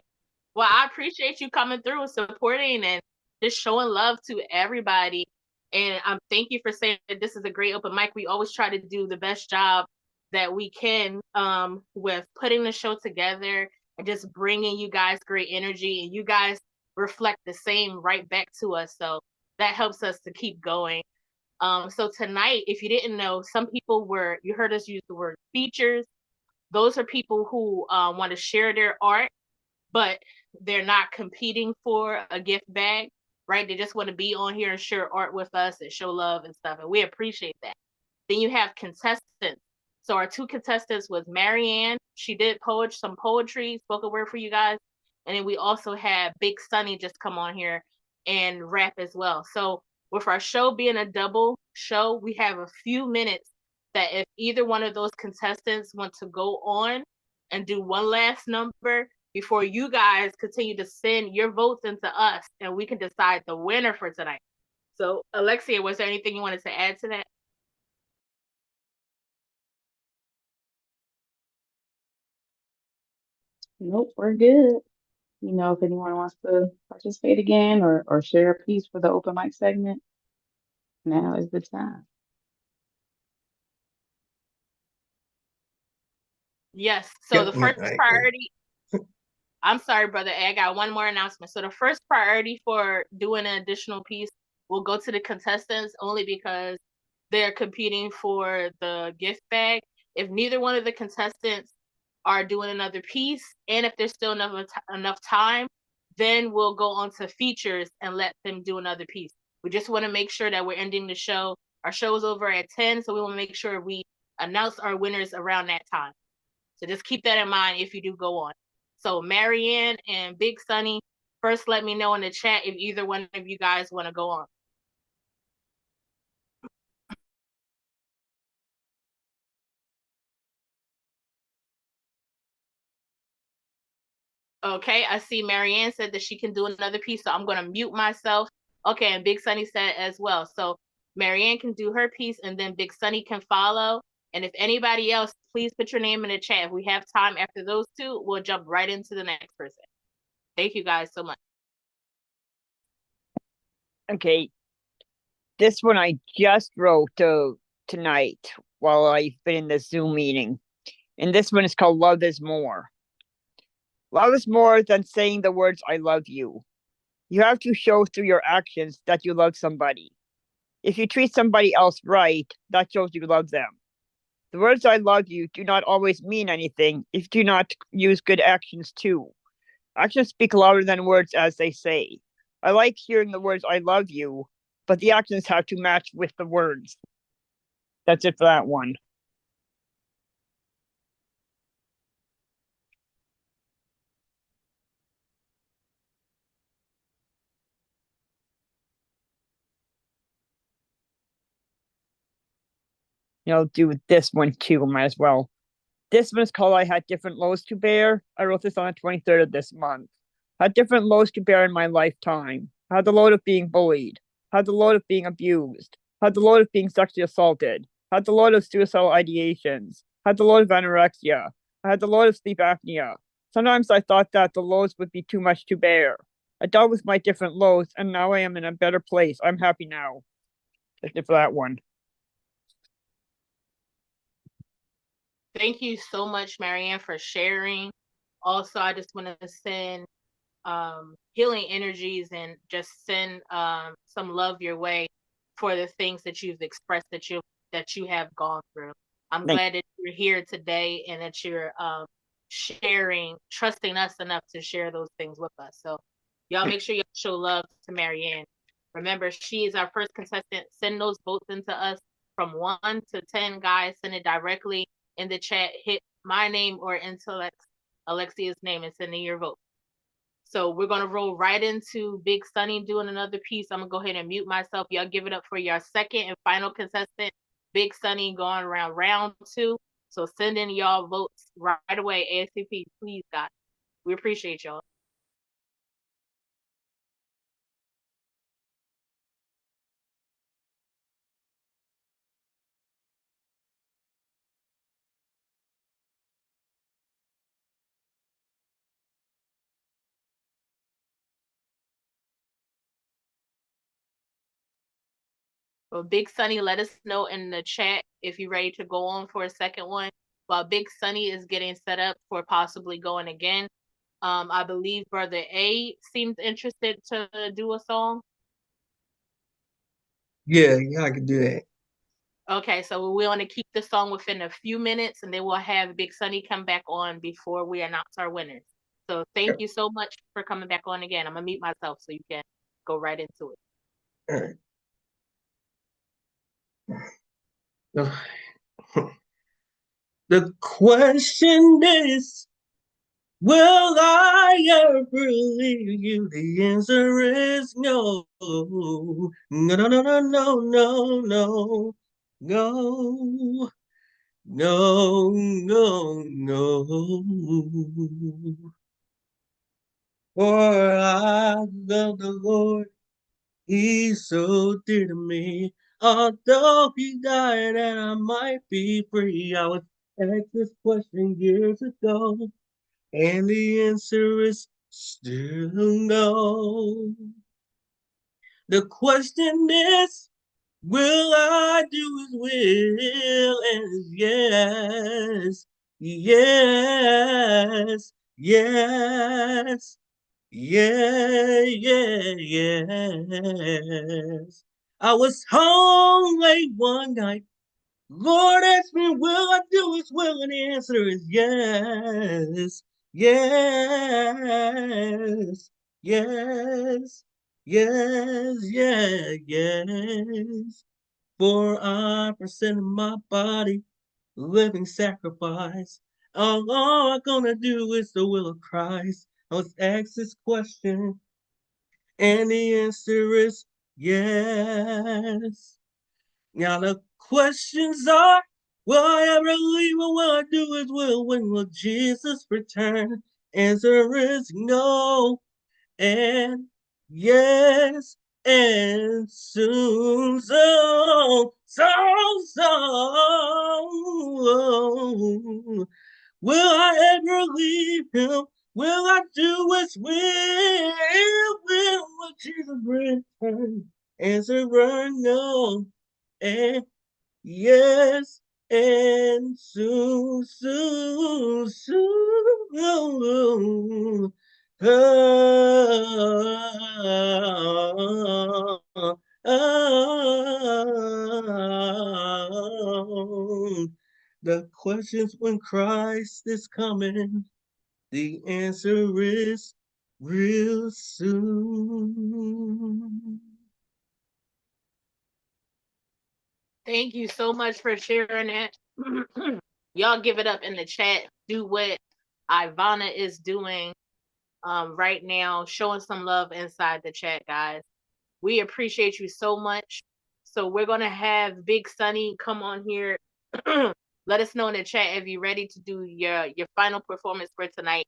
Well, I appreciate you coming through and supporting and just showing love to everybody. And thank you for saying that this is a great open mic. We always try to do the best job that we can with putting the show together and just bringing you guys great energy. And you guys reflect the same right back to us. So that helps us to keep going. So tonight, if you didn't know, some people you heard us use the word features. Those are people who want to share their art, but they're not competing for a gift bag, right? They just want to be on here and share art with us and show love and stuff. And we appreciate that. Then you have contestants. So our two contestants was Marianne. She did some poetry, spoken word for you guys. And then we also had Big Sunny just come on here and rap as well. So with our show being a double show, we have a few minutes that if either one of those contestants want to go on and do one last number before you guys continue to send your votes into us and we can decide the winner for tonight. So Alexia, was there anything you wanted to add to that? Nope, we're good. If anyone wants to participate again or share a piece for the open mic segment, now is the time. Yes. So the first Right. priority, I'm sorry, brother. I got one more announcement. So the first priority for doing an additional piece will go to the contestants only because they're competing for the gift bag. If neither one of the contestants are doing another piece, and if there's still enough time, then we'll go on to features and let them do another piece. We just want to make sure that we're ending the show. Our show is over at 10, so we want to make sure we announce our winners around that time. So just keep that in mind if you do go on. So Marianne and Big Sunny, first let me know in the chat if either one of you guys want to go on. Okay, I see Marianne said that she can do another piece, so I'm going to mute myself. Okay, and Big Sunny said as well. So Marianne can do her piece, and then Big Sunny can follow. And if anybody else, please put your name in the chat. If we have time after those two, we'll jump right into the next person. Thank you guys so much. Okay. This one I just wrote tonight while I've been in the Zoom meeting. And this one is called Love is More. Love is more than saying the words I love you. You have to show through your actions that you love somebody. If you treat somebody else right, that shows you love them. The words I love you do not always mean anything if you do not use good actions too. Actions speak louder than words, as they say. I like hearing the words I love you, but the actions have to match with the words. That's it for that one. I'll do this one too, might as well. This one is called I Had Different Loads to Bear. I wrote this on the 23rd of this month. I had different loads to bear in my lifetime. I had the load of being bullied. I had the load of being abused. I had the load of being sexually assaulted. I had the load of suicidal ideations. I had the load of anorexia. I had the load of sleep apnea. Sometimes I thought that the loads would be too much to bear. I dealt with my different loads, and now I am in a better place. I'm happy now. That's it for that one. Thank you so much, Marianne, for sharing. Also, I just want to send healing energies and just send some love your way for the things that you've expressed that you have gone through. I'm glad that you're here today and that you're sharing, trusting us enough to share those things with us. So y'all make sure you show love to Marianne. Remember, she is our first contestant. Send those votes into us from 1 to 10, guys. Send it directly in the chat. Hit my name or into Alexia's name and send in your vote. So we're going to roll right into Big Sunny doing another piece. I'm going to go ahead and mute myself. Y'all give it up for your second and final contestant, Big Sunny, going around round 2. So send in y'all votes right away, ASAP, please, guys. We appreciate y'all. Well, Big Sunny, let us know in the chat if you're ready to go on for a second one. While Big Sunny is getting set up for possibly going again, I believe Brother A seems interested to do a song. Yeah, I can do that. Okay, so we want to keep the song within a few minutes, and then we'll have Big Sunny come back on before we announce our winners. So thank you so much for coming back on again. I'm gonna mute myself so you can go right into it. All right. The question is, will I ever leave you? The answer is no. No, no, no, no, no, no, no, no, no, no, no. For I love the Lord, He's so dear to me. Although He died and I might be free, I was asked this question years ago. And the answer is still no. The question is, will I do His will? And yes, yes, yes, yes. I was home late one night. Lord asked me, will I do His will? And the answer is yes, yes, yes, yes, yeah, yes. For I presented my body, living sacrifice. All I'm gonna do is the will of Christ. I was asked this question, and the answer is yes. Now the questions are, will I ever leave or will I do His will? When will Jesus return? Answer is no and yes and soon. So. Will I ever leave Him? Will I do His will? Will Jesus return? Answer no and yes, and soon, soon, soon. Oh, oh. The question's when Christ is coming. The answer is real soon. Thank you so much for sharing that. Y'all give it up in the chat. Do what Ivana is doing right now, showing some love inside the chat, guys. We appreciate you so much. So we're going to have Big Sunny come on here. Let us know in the chat if you're ready to do your final performance for tonight.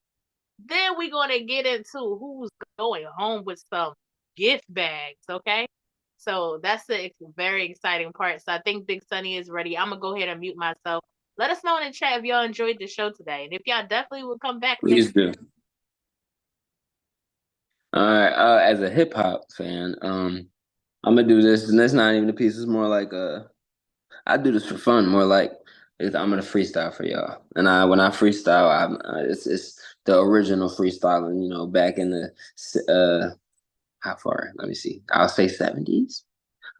Then we're going to get into who's going home with some gift bags, okay? So that's the very exciting part. So I think Big Sunny is ready. I'm going to go ahead and mute myself. Let us know in the chat if y'all enjoyed the show today. And if y'all definitely will come back Please next do. All right. As a hip hop fan, I'm gonna do this, and that's not even a piece. It's more like I do this for fun. More like I'm gonna freestyle for y'all. And when I freestyle, it's the original freestyling. You know, back in the how far? Let me see. I'll say 70s.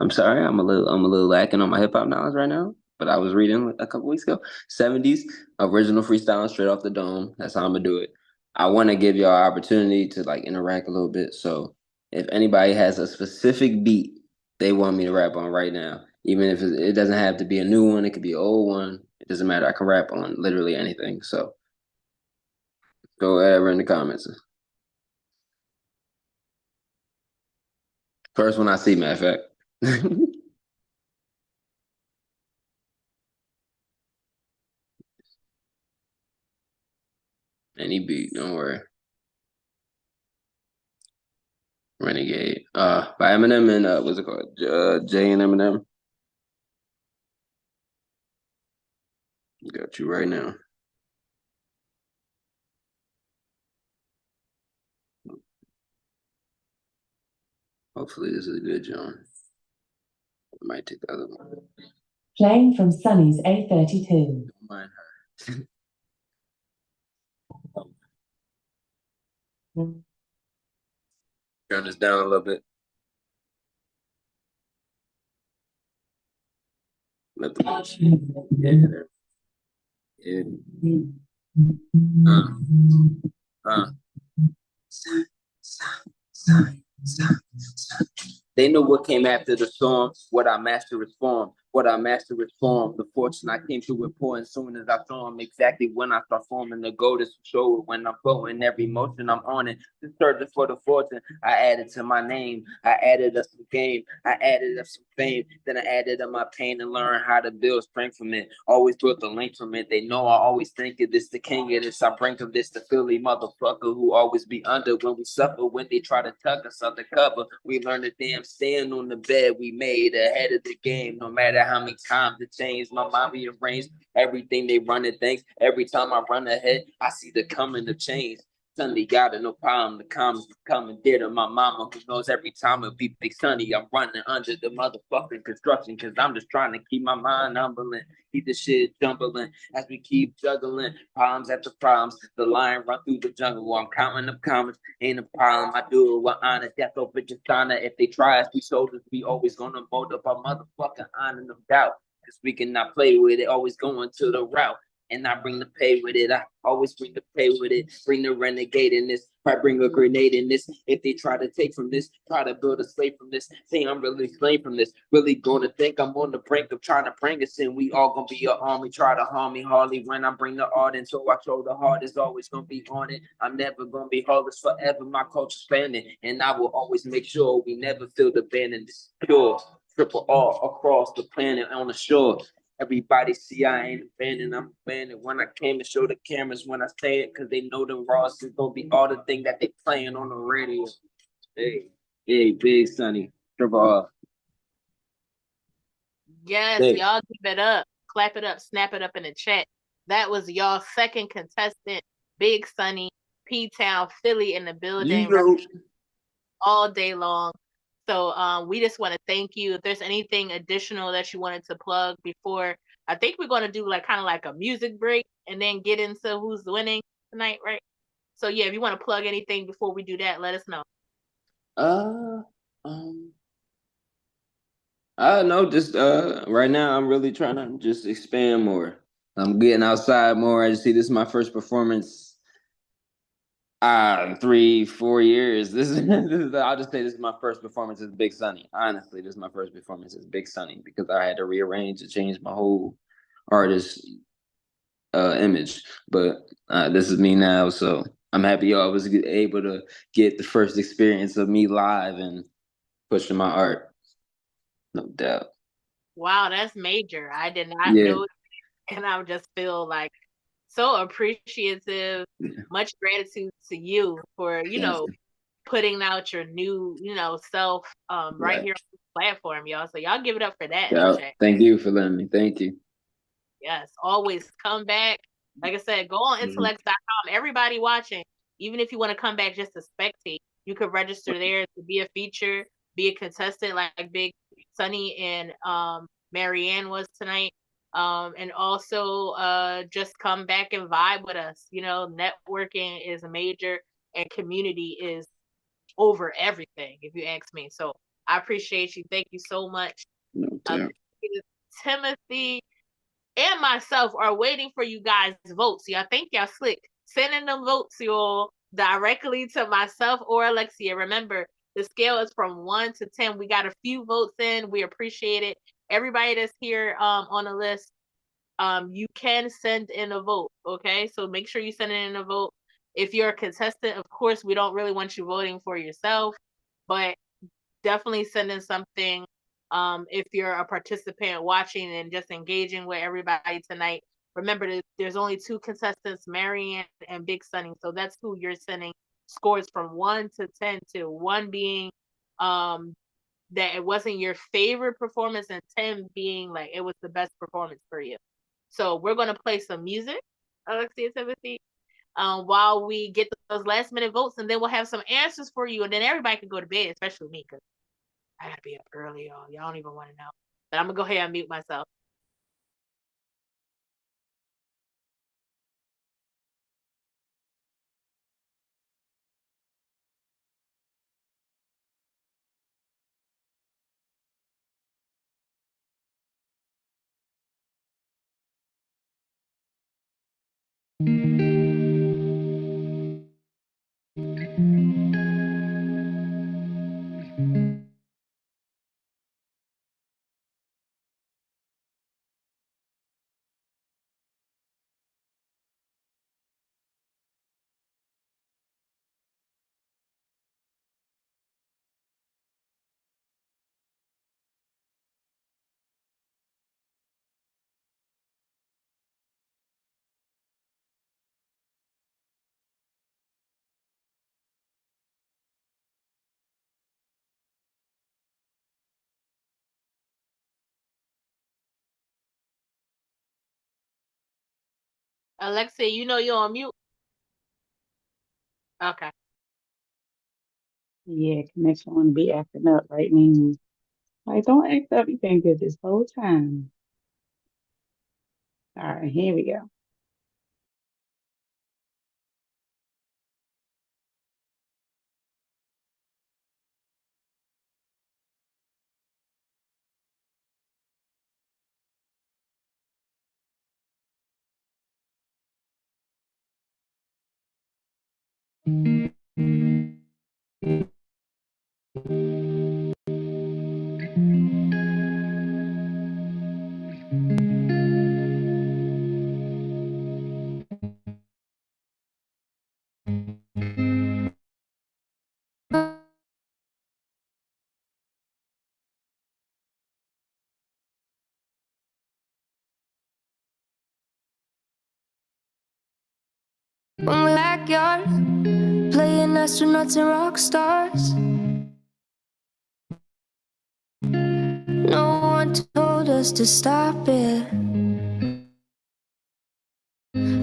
I'm sorry, I'm a little lacking on my hip hop knowledge right now. But I was reading a couple weeks ago. 70s original freestyling straight off the dome. That's how I'm gonna do it. I want to give y'all an opportunity to like interact a little bit. So if anybody has a specific beat they want me to rap on right now, even if it doesn't have to be a new one, it could be an old one. It doesn't matter. I can rap on literally anything. So go ever in the comments. First one I see, matter of fact. Any beat, don't worry. Renegade. By Eminem and what's it called? Jay and Eminem. Got you right now. Hopefully this is a good John. I might take the other one. Playing from Sunny's A32. Don't mind her. Turn this down a little bit. Let the voice. Yeah. They know what came after the storm. What I master is form. What I master is form. The fortune I came to report as soon as I saw him. Exactly when I start forming the goal to show it. When I'm flowing every motion, I'm on it. The searching for the fortune. I added to my name. I added up some game. I added up some fame. Then I added up my pain and learned how to build strength from it. Always built the link from it. They know I always think of this, the king of this. I bring of this, the Philly motherfucker who always be under when we suffer. When they try to tuck us under cover, we learn to damn stand on the bed we made ahead of the game. No matter how many times it changed, my mind rearranged everything they run and thanks. Every time I run ahead, I see the coming of change. Sunday got it, no problem. The comments coming dear to my mama who knows every time it'll be big sunny. I'm running under the motherfucking construction because I'm just trying to keep my mind humbling. Keep the shit jumbling as we keep juggling problems after problems. The lion run through the jungle while I'm counting up comments. Ain't a problem. I do it with honor. Death over just honor. If they try us, we soldiers, we always gonna mold up our motherfucking honor, no doubt. Cause we cannot play with it, always going to the route. And I bring the pay with it. I always bring the pay with it. Bring the renegade in this. I bring a grenade in this. If they try to take from this, try to build a slave from this. Say I'm really slave from this. Really gonna think I'm on the brink of trying to bring us in. We all gonna be an army. Try to harm me hardly when I bring the art in. So I show the heart is always gonna be on it. I'm never gonna be heartless forever. My culture's expanding. And I will always make sure we never feel the abandoned. This is pure. Triple R across the planet on the shore. Everybody see I ain't abandoned, I'm abandoned. When I came to show the cameras when I say it, cause they know the Ross is gonna be all the thing that they playing on the radio. Hey, big Sunny, Triple R. Yes, Hey. y'all give it up, clap it up, snap it up in the chat. That was y'all second contestant, Big Sunny, P-Town, Philly in the building, all day long. So we just want to thank you. If there's anything additional that you wanted to plug before, I think we're going to do like kind of like a music break and then get into who's winning tonight, right? So yeah, if you want to plug anything before we do that, let us know. I know just right now I'm really trying to just expand more. I'm getting outside more. I just see this is my first performance 3-4 years. This is I'll just say this is my first performance as Big Sunny. Honestly, this is my first performance as Big Sunny because I had to rearrange and change my whole artist image. But this is me now, so I'm happy I was able to get the first experience of me live and pushing my art. No doubt. Wow, that's major. I did not Yeah. know, and I just feel like so appreciative. Much gratitude to you for, putting out your new, self right here on this platform, y'all. So y'all give it up for that. in the Yeah, chat. thank you for letting me. Thank you. Yes, always come back. Like I said, go on intellects.com. Everybody watching, even if you want to come back just to spectate, you could register there to be a feature, be a contestant like Big Sunny and Marianne was tonight. And also just come back and vibe with us. Networking is major and community is over everything, if you ask me. So I appreciate you. Thank you so much. No doubt. Timothy and myself are waiting for you guys' votes. Y'all think y'all slick. Sending them votes, y'all, directly to myself or Alexia. Remember, the scale is from 1 to 10. We got a few votes in. We appreciate it. Everybody that's here on the list, you can send in a vote, okay? So make sure you send in a vote. If you're a contestant, of course, we don't really want you voting for yourself, but definitely send in something. If you're a participant watching and just engaging with everybody tonight, remember that there's only 2 contestants, Marianne and Big Sunny. So that's who you're sending scores from 1 to 10 to. 1 being that it wasn't your favorite performance, and 10 being like it was the best performance for you. So we're gonna play some music, Alexia Timothy, while we get those last minute votes, and then we'll have some answers for you, and then everybody can go to bed, especially me, because I gotta be up early, y'all. Y'all don't even want to know. But I'm gonna go ahead and mute myself. Alexia, you know you're on mute. Okay. Yeah, connection want to be acting up right now. Like, don't act up. You've been good this whole time. All right, here we go. When we're backyard, playing astronauts and rock stars. No one told us to stop it.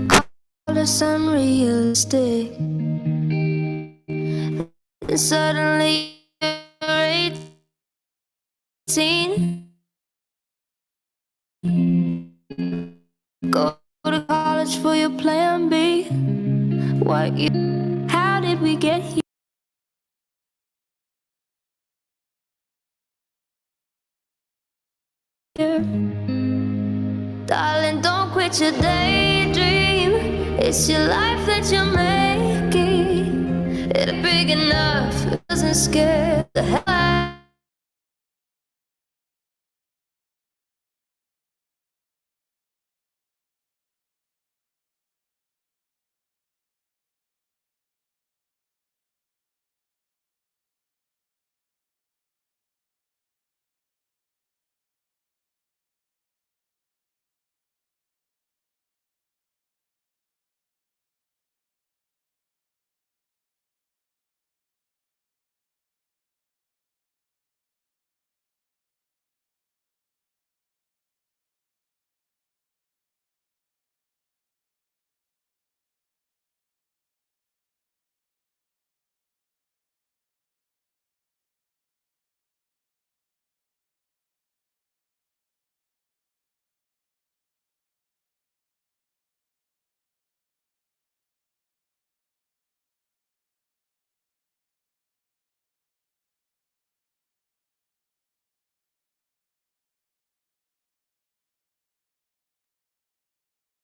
Called us unrealistic. And suddenly you're 18. Go to college for your plan B. What you? How did we get here? Darling, don't quit your daydream. It's your life that you're making. It's big enough, it doesn't scare the hell out.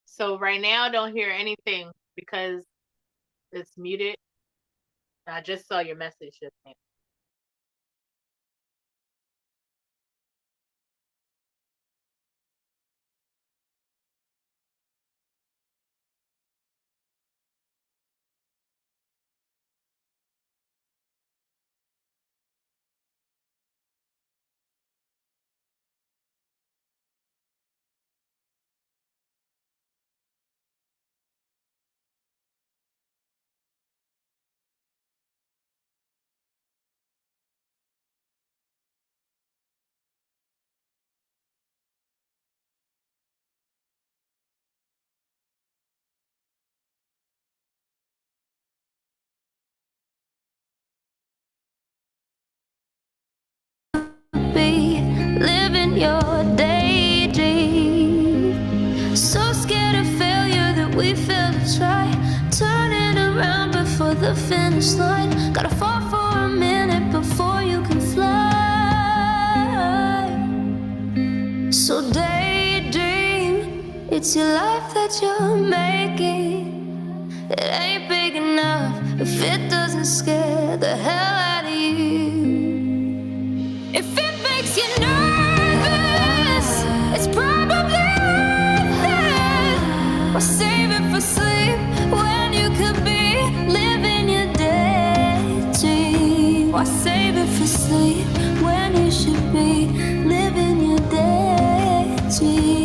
So right now, I don't hear anything because it's muted. I just saw your message just now. your daydream. So scared of failure that we fail to try. Turning around before the finish line. Gotta fall for a minute before you can fly. So daydream, it's your life that you're making. It ain't big enough if it doesn't scare the hell out of you. If it makes you nervous, it's probably worth it. Or save it for sleep when you could be living your daydream. Or save it for sleep when you should be living your daydream.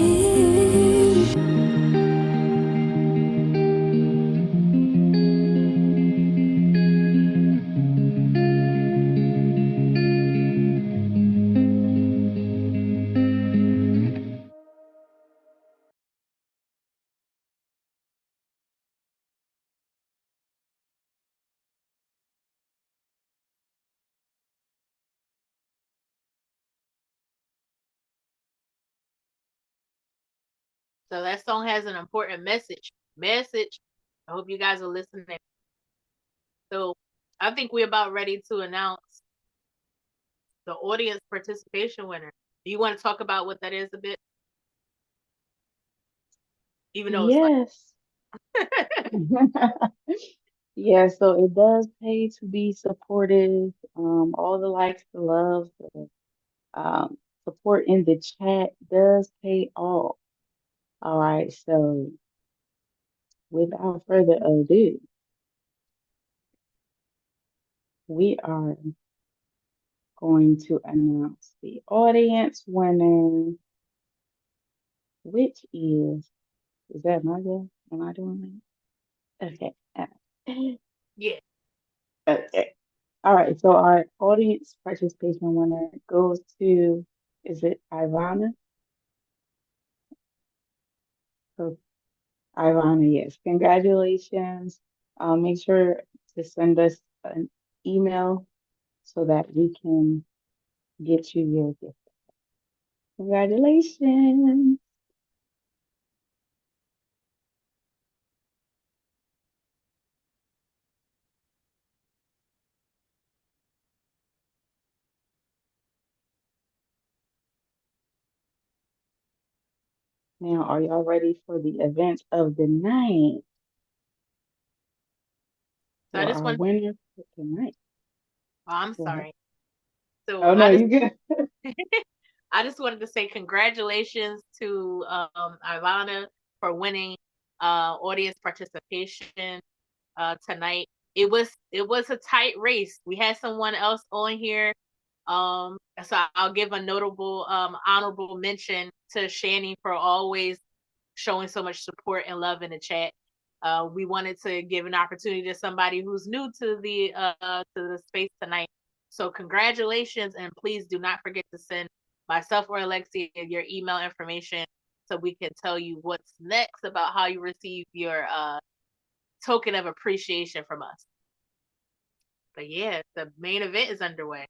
So that song has an important message. Message. I hope you guys are listening. So I think we're about ready to announce the audience participation winner. Do you want to talk about what that is a bit? Even though it's Yes. Yeah, so it does pay to be supportive. All the likes, the love, the support in the chat does pay off. All right, so without further ado, we are going to announce the audience winner, which is that my go? Am I doing that? Okay. yeah. Okay. All right, so our audience participation winner goes to, is it Ivana? So Ivana, yes. Congratulations. Make sure to send us an email so that we can get you your gift. Congratulations. Now, are y'all ready for the event of the night? So I For just our want. winner for tonight. Oh, I'm Go ahead. sorry. So Oh no, you good. I just wanted to say congratulations to Ivana for winning audience participation tonight. It was a tight race. We had someone else on here. So I'll give a notable honorable mention to Shani for always showing so much support and love in the chat. We wanted to give an opportunity to somebody who's new to the space tonight. So congratulations, and please do not forget to send myself or Alexia your email information so we can tell you what's next about how you receive your token of appreciation from us. But yeah, the main event is underway.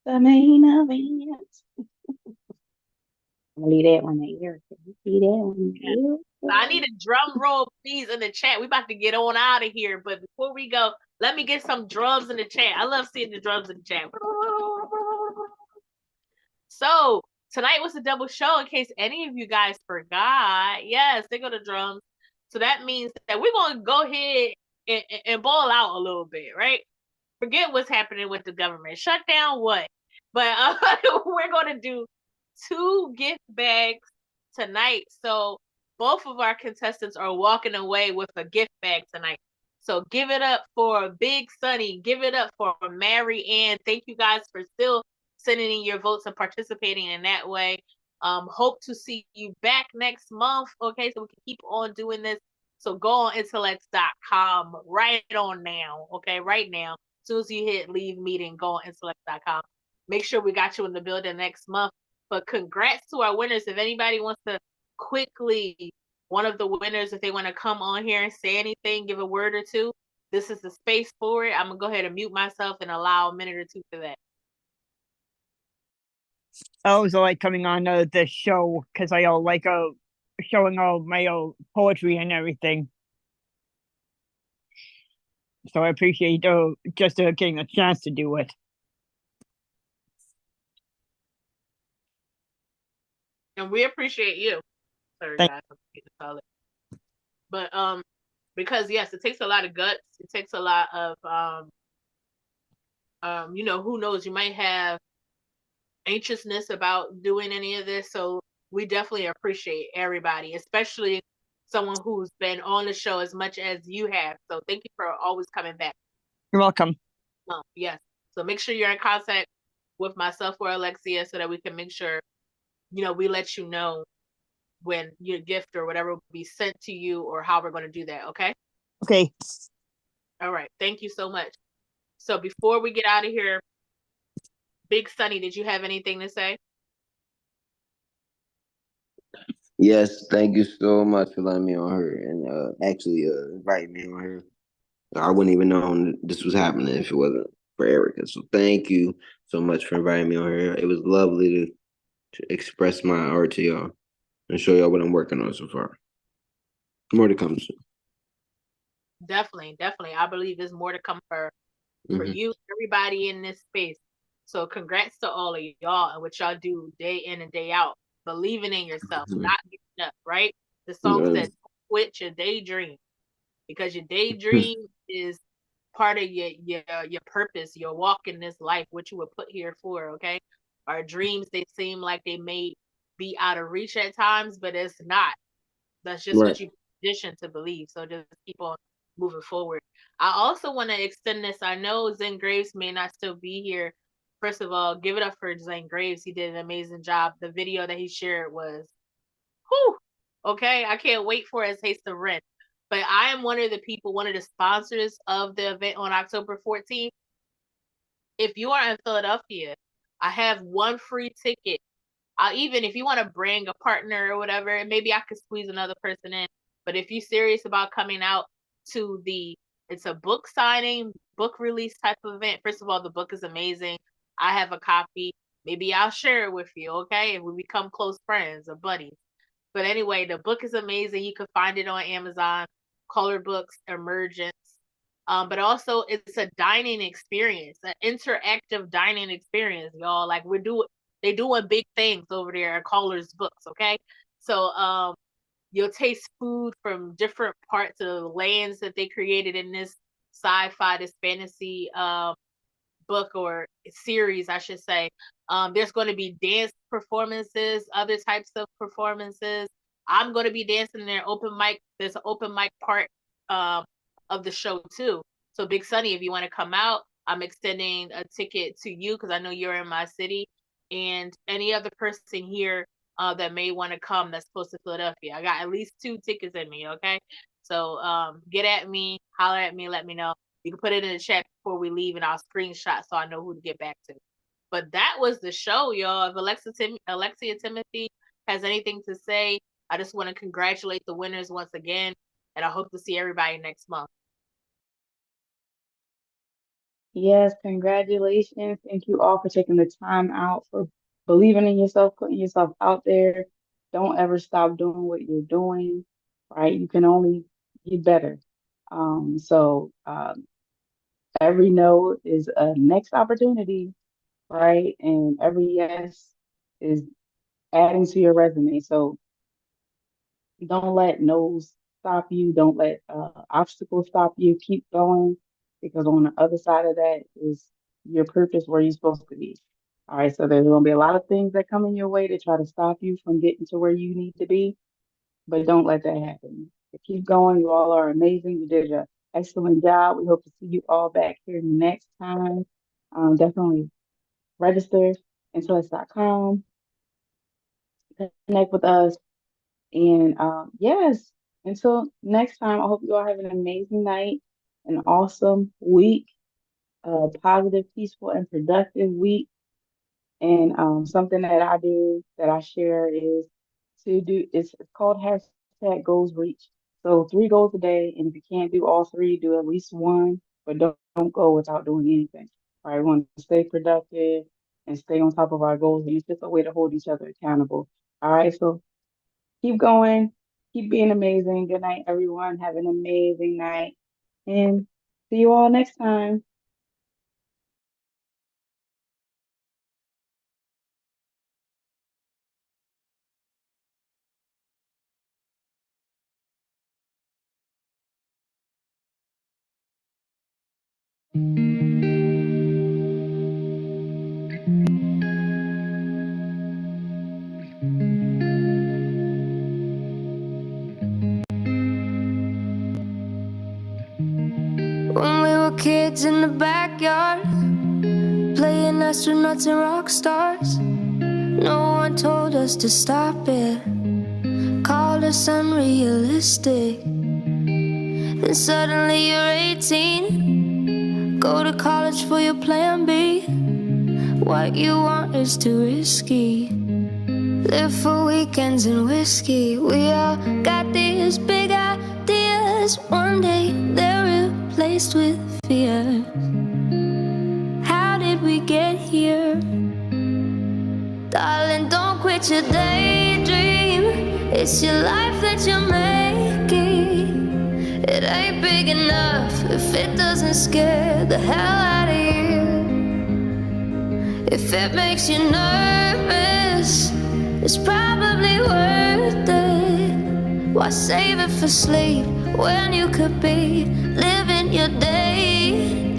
The main event. I'm gonna leave that one there. See that one there? So I need a drum roll, please, in the chat. We about to get on out of here, but before we go, let me get some drums in the chat. I love seeing the drums in the chat. So tonight was a double show, in case any of you guys forgot. Yes, they go to drums. So that means that we're gonna go ahead and ball out a little bit, right? Forget what's happening with the government shutdown. What? But we're gonna do 2 gift bags tonight. So both of our contestants are walking away with a gift bag tonight. So give it up for Big Sunny. Give it up for Mary Ann. Thank you guys for still sending in your votes and participating in that way. Hope to see you back next month. Okay, so we can keep on doing this. So go on intellects.com right on now. Okay, right now. As soon as you hit leave meeting, go on intellects.com. Make sure we got you in the building next month. But congrats to our winners. If anybody wants to quickly, one of the winners, if they want to come on here and say anything, give a word or two, this is the space for it. I'm gonna go ahead and mute myself and allow a minute or two for that. I always like coming on the show because I like showing all my poetry and everything. So I appreciate just getting a chance to do it. And we appreciate you. Sorry, guys, I'm getting to call it. But because yes, it takes a lot of guts. It takes a lot of you know, who knows, you might have anxiousness about doing any of this. So we definitely appreciate everybody, especially someone who's been on the show as much as you have. So thank you for always coming back. You're welcome. Yes. So make sure you're in contact with myself or Alexia so that we can make sure, you know, we let you know when your gift or whatever will be sent to you or how we're going to do that. Okay. Okay. All right. Thank you so much. So before we get out of here, Big Sunny, did you have anything to say? Yes, thank you so much for letting me on her and actually inviting me on her. I wouldn't even know this was happening if it wasn't for Erica. So thank you so much for inviting me on here. It was lovely to express my art to y'all and show y'all what I'm working on so far. More to come soon. Definitely. I believe there's more to come for you, everybody in this space. So congrats to all of y'all and what y'all do day in and day out. Believing in yourself, not giving up, right? The song says, quit your daydream, because your daydream is part of your purpose, your walk in this life, what you were put here for, okay? Our dreams, they seem like they may be out of reach at times, but it's not. That's just what you position to believe. So just keep on moving forward. I also want to extend this. I know Zen Graves may not still be here. First of all, give it up for Zen Graves. He did an amazing job. The video that he shared was, whew, okay. I can't wait for his Taste of Rent. But I am one of the people, one of the sponsors of the event on October 14th. If you are in Philadelphia, I have one free ticket. Even if you want to bring a partner or whatever, maybe I could squeeze another person in. But if you're serious about coming out to it's a book signing, book release type of event. First of all, the book is amazing. I have a copy. Maybe I'll share it with you, okay? If we become close friends or buddies. But anyway, the book is amazing. You can find it on Amazon, Color Books, Emergence. But also it's a dining experience, an interactive dining experience, y'all. Like they doing big things over there at Color's Books, okay? So you'll taste food from different parts of the lands that they created in this sci-fi, this fantasy book or series, I should say. There's going to be dance performances, other types of performances. I'm going to be dancing in there. Open mic. There's an open mic part of the show too. So Big Sunny, if you want to come out, I'm extending a ticket to you because I know you're in my city, and any other person here that may want to come that's close to Philadelphia. I got at least 2 tickets in me, okay? So get at me, holler at me, let me know. You can put it in the chat before we leave, and I'll screenshot so I know who to get back to. But that was the show, y'all. If Alexia Timothy has anything to say, I just want to congratulate the winners once again, and I hope to see everybody next month. Yes, congratulations. Thank you all for taking the time out, for believing in yourself, putting yourself out there. Don't ever stop doing what you're doing, right? You can only get better. So every no is a next opportunity, right? And every yes is adding to your resume. So don't let no's stop you. Don't let obstacles stop you. Keep going, because on the other side of that is your purpose, where you're supposed to be. All right. So there's going to be a lot of things that come in your way to try to stop you from getting to where you need to be, but don't let that happen. Keep going. You all are amazing. You did an excellent job. We hope to see you all back here next time. Definitely register intellect.com. Connect with us. And yes, until next time, I hope you all have an amazing night, an awesome week, a positive, peaceful, and productive week. And something that I do, that I share, is it's called hashtag goals reach. So 3 goals a day, and if you can't do all 3, do at least 1, but don't go without doing anything. All right, we want to stay productive and stay on top of our goals, and it's just a way to hold each other accountable. All right, so keep going, keep being amazing. Good night, everyone. Have an amazing night, and see you all next time. When we were kids in the backyard, playing astronauts and rock stars, no one told us to stop it, called us unrealistic. Then suddenly you're 18, go to college for your plan B. What you want is too risky. Live for weekends and whiskey. We all got these big ideas. One day they're replaced with fear. How did we get here? Darling, don't quit your daydream. It's your life that you're making. It ain't big enough if it doesn't scare the hell out of you. If it makes you nervous, it's probably worth it. Why save it for sleep when you could be living your daydream?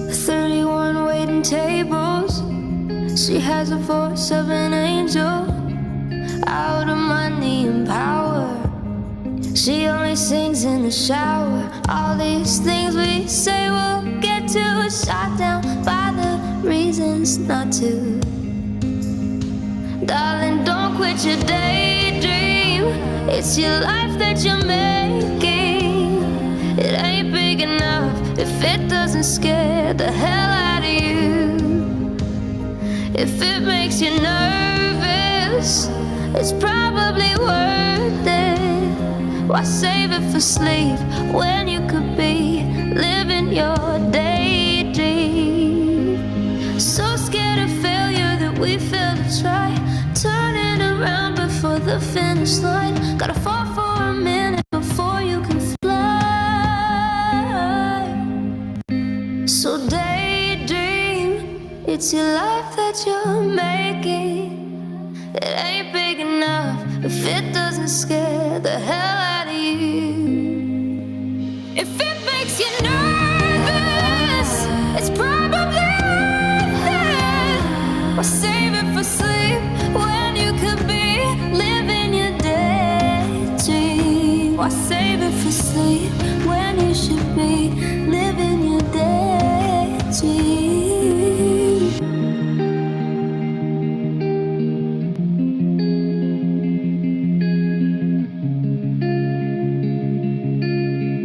31 waiting tables. She has the voice of an angel, out of money and power. She only sings in the shower. All these things we say we'll get to, shot down by the reasons not to. Darling, don't quit your daydream. It's your life that you're making. It ain't big enough if it doesn't scare the hell out of you. If it makes you nervous, it's probably worth it. Why save it for sleep when you could be living your daydream? So scared of failure that we fail to try, turning around before the finish line. Gotta fall for a minute before you can fly. So daydream, it's your life that you're making. It ain't big enough if it doesn't scare the hell out of you. If it makes you nervous, it's probably worth it. Why save it for sleep when you could be living your daydream? Why save it for sleep when you should be living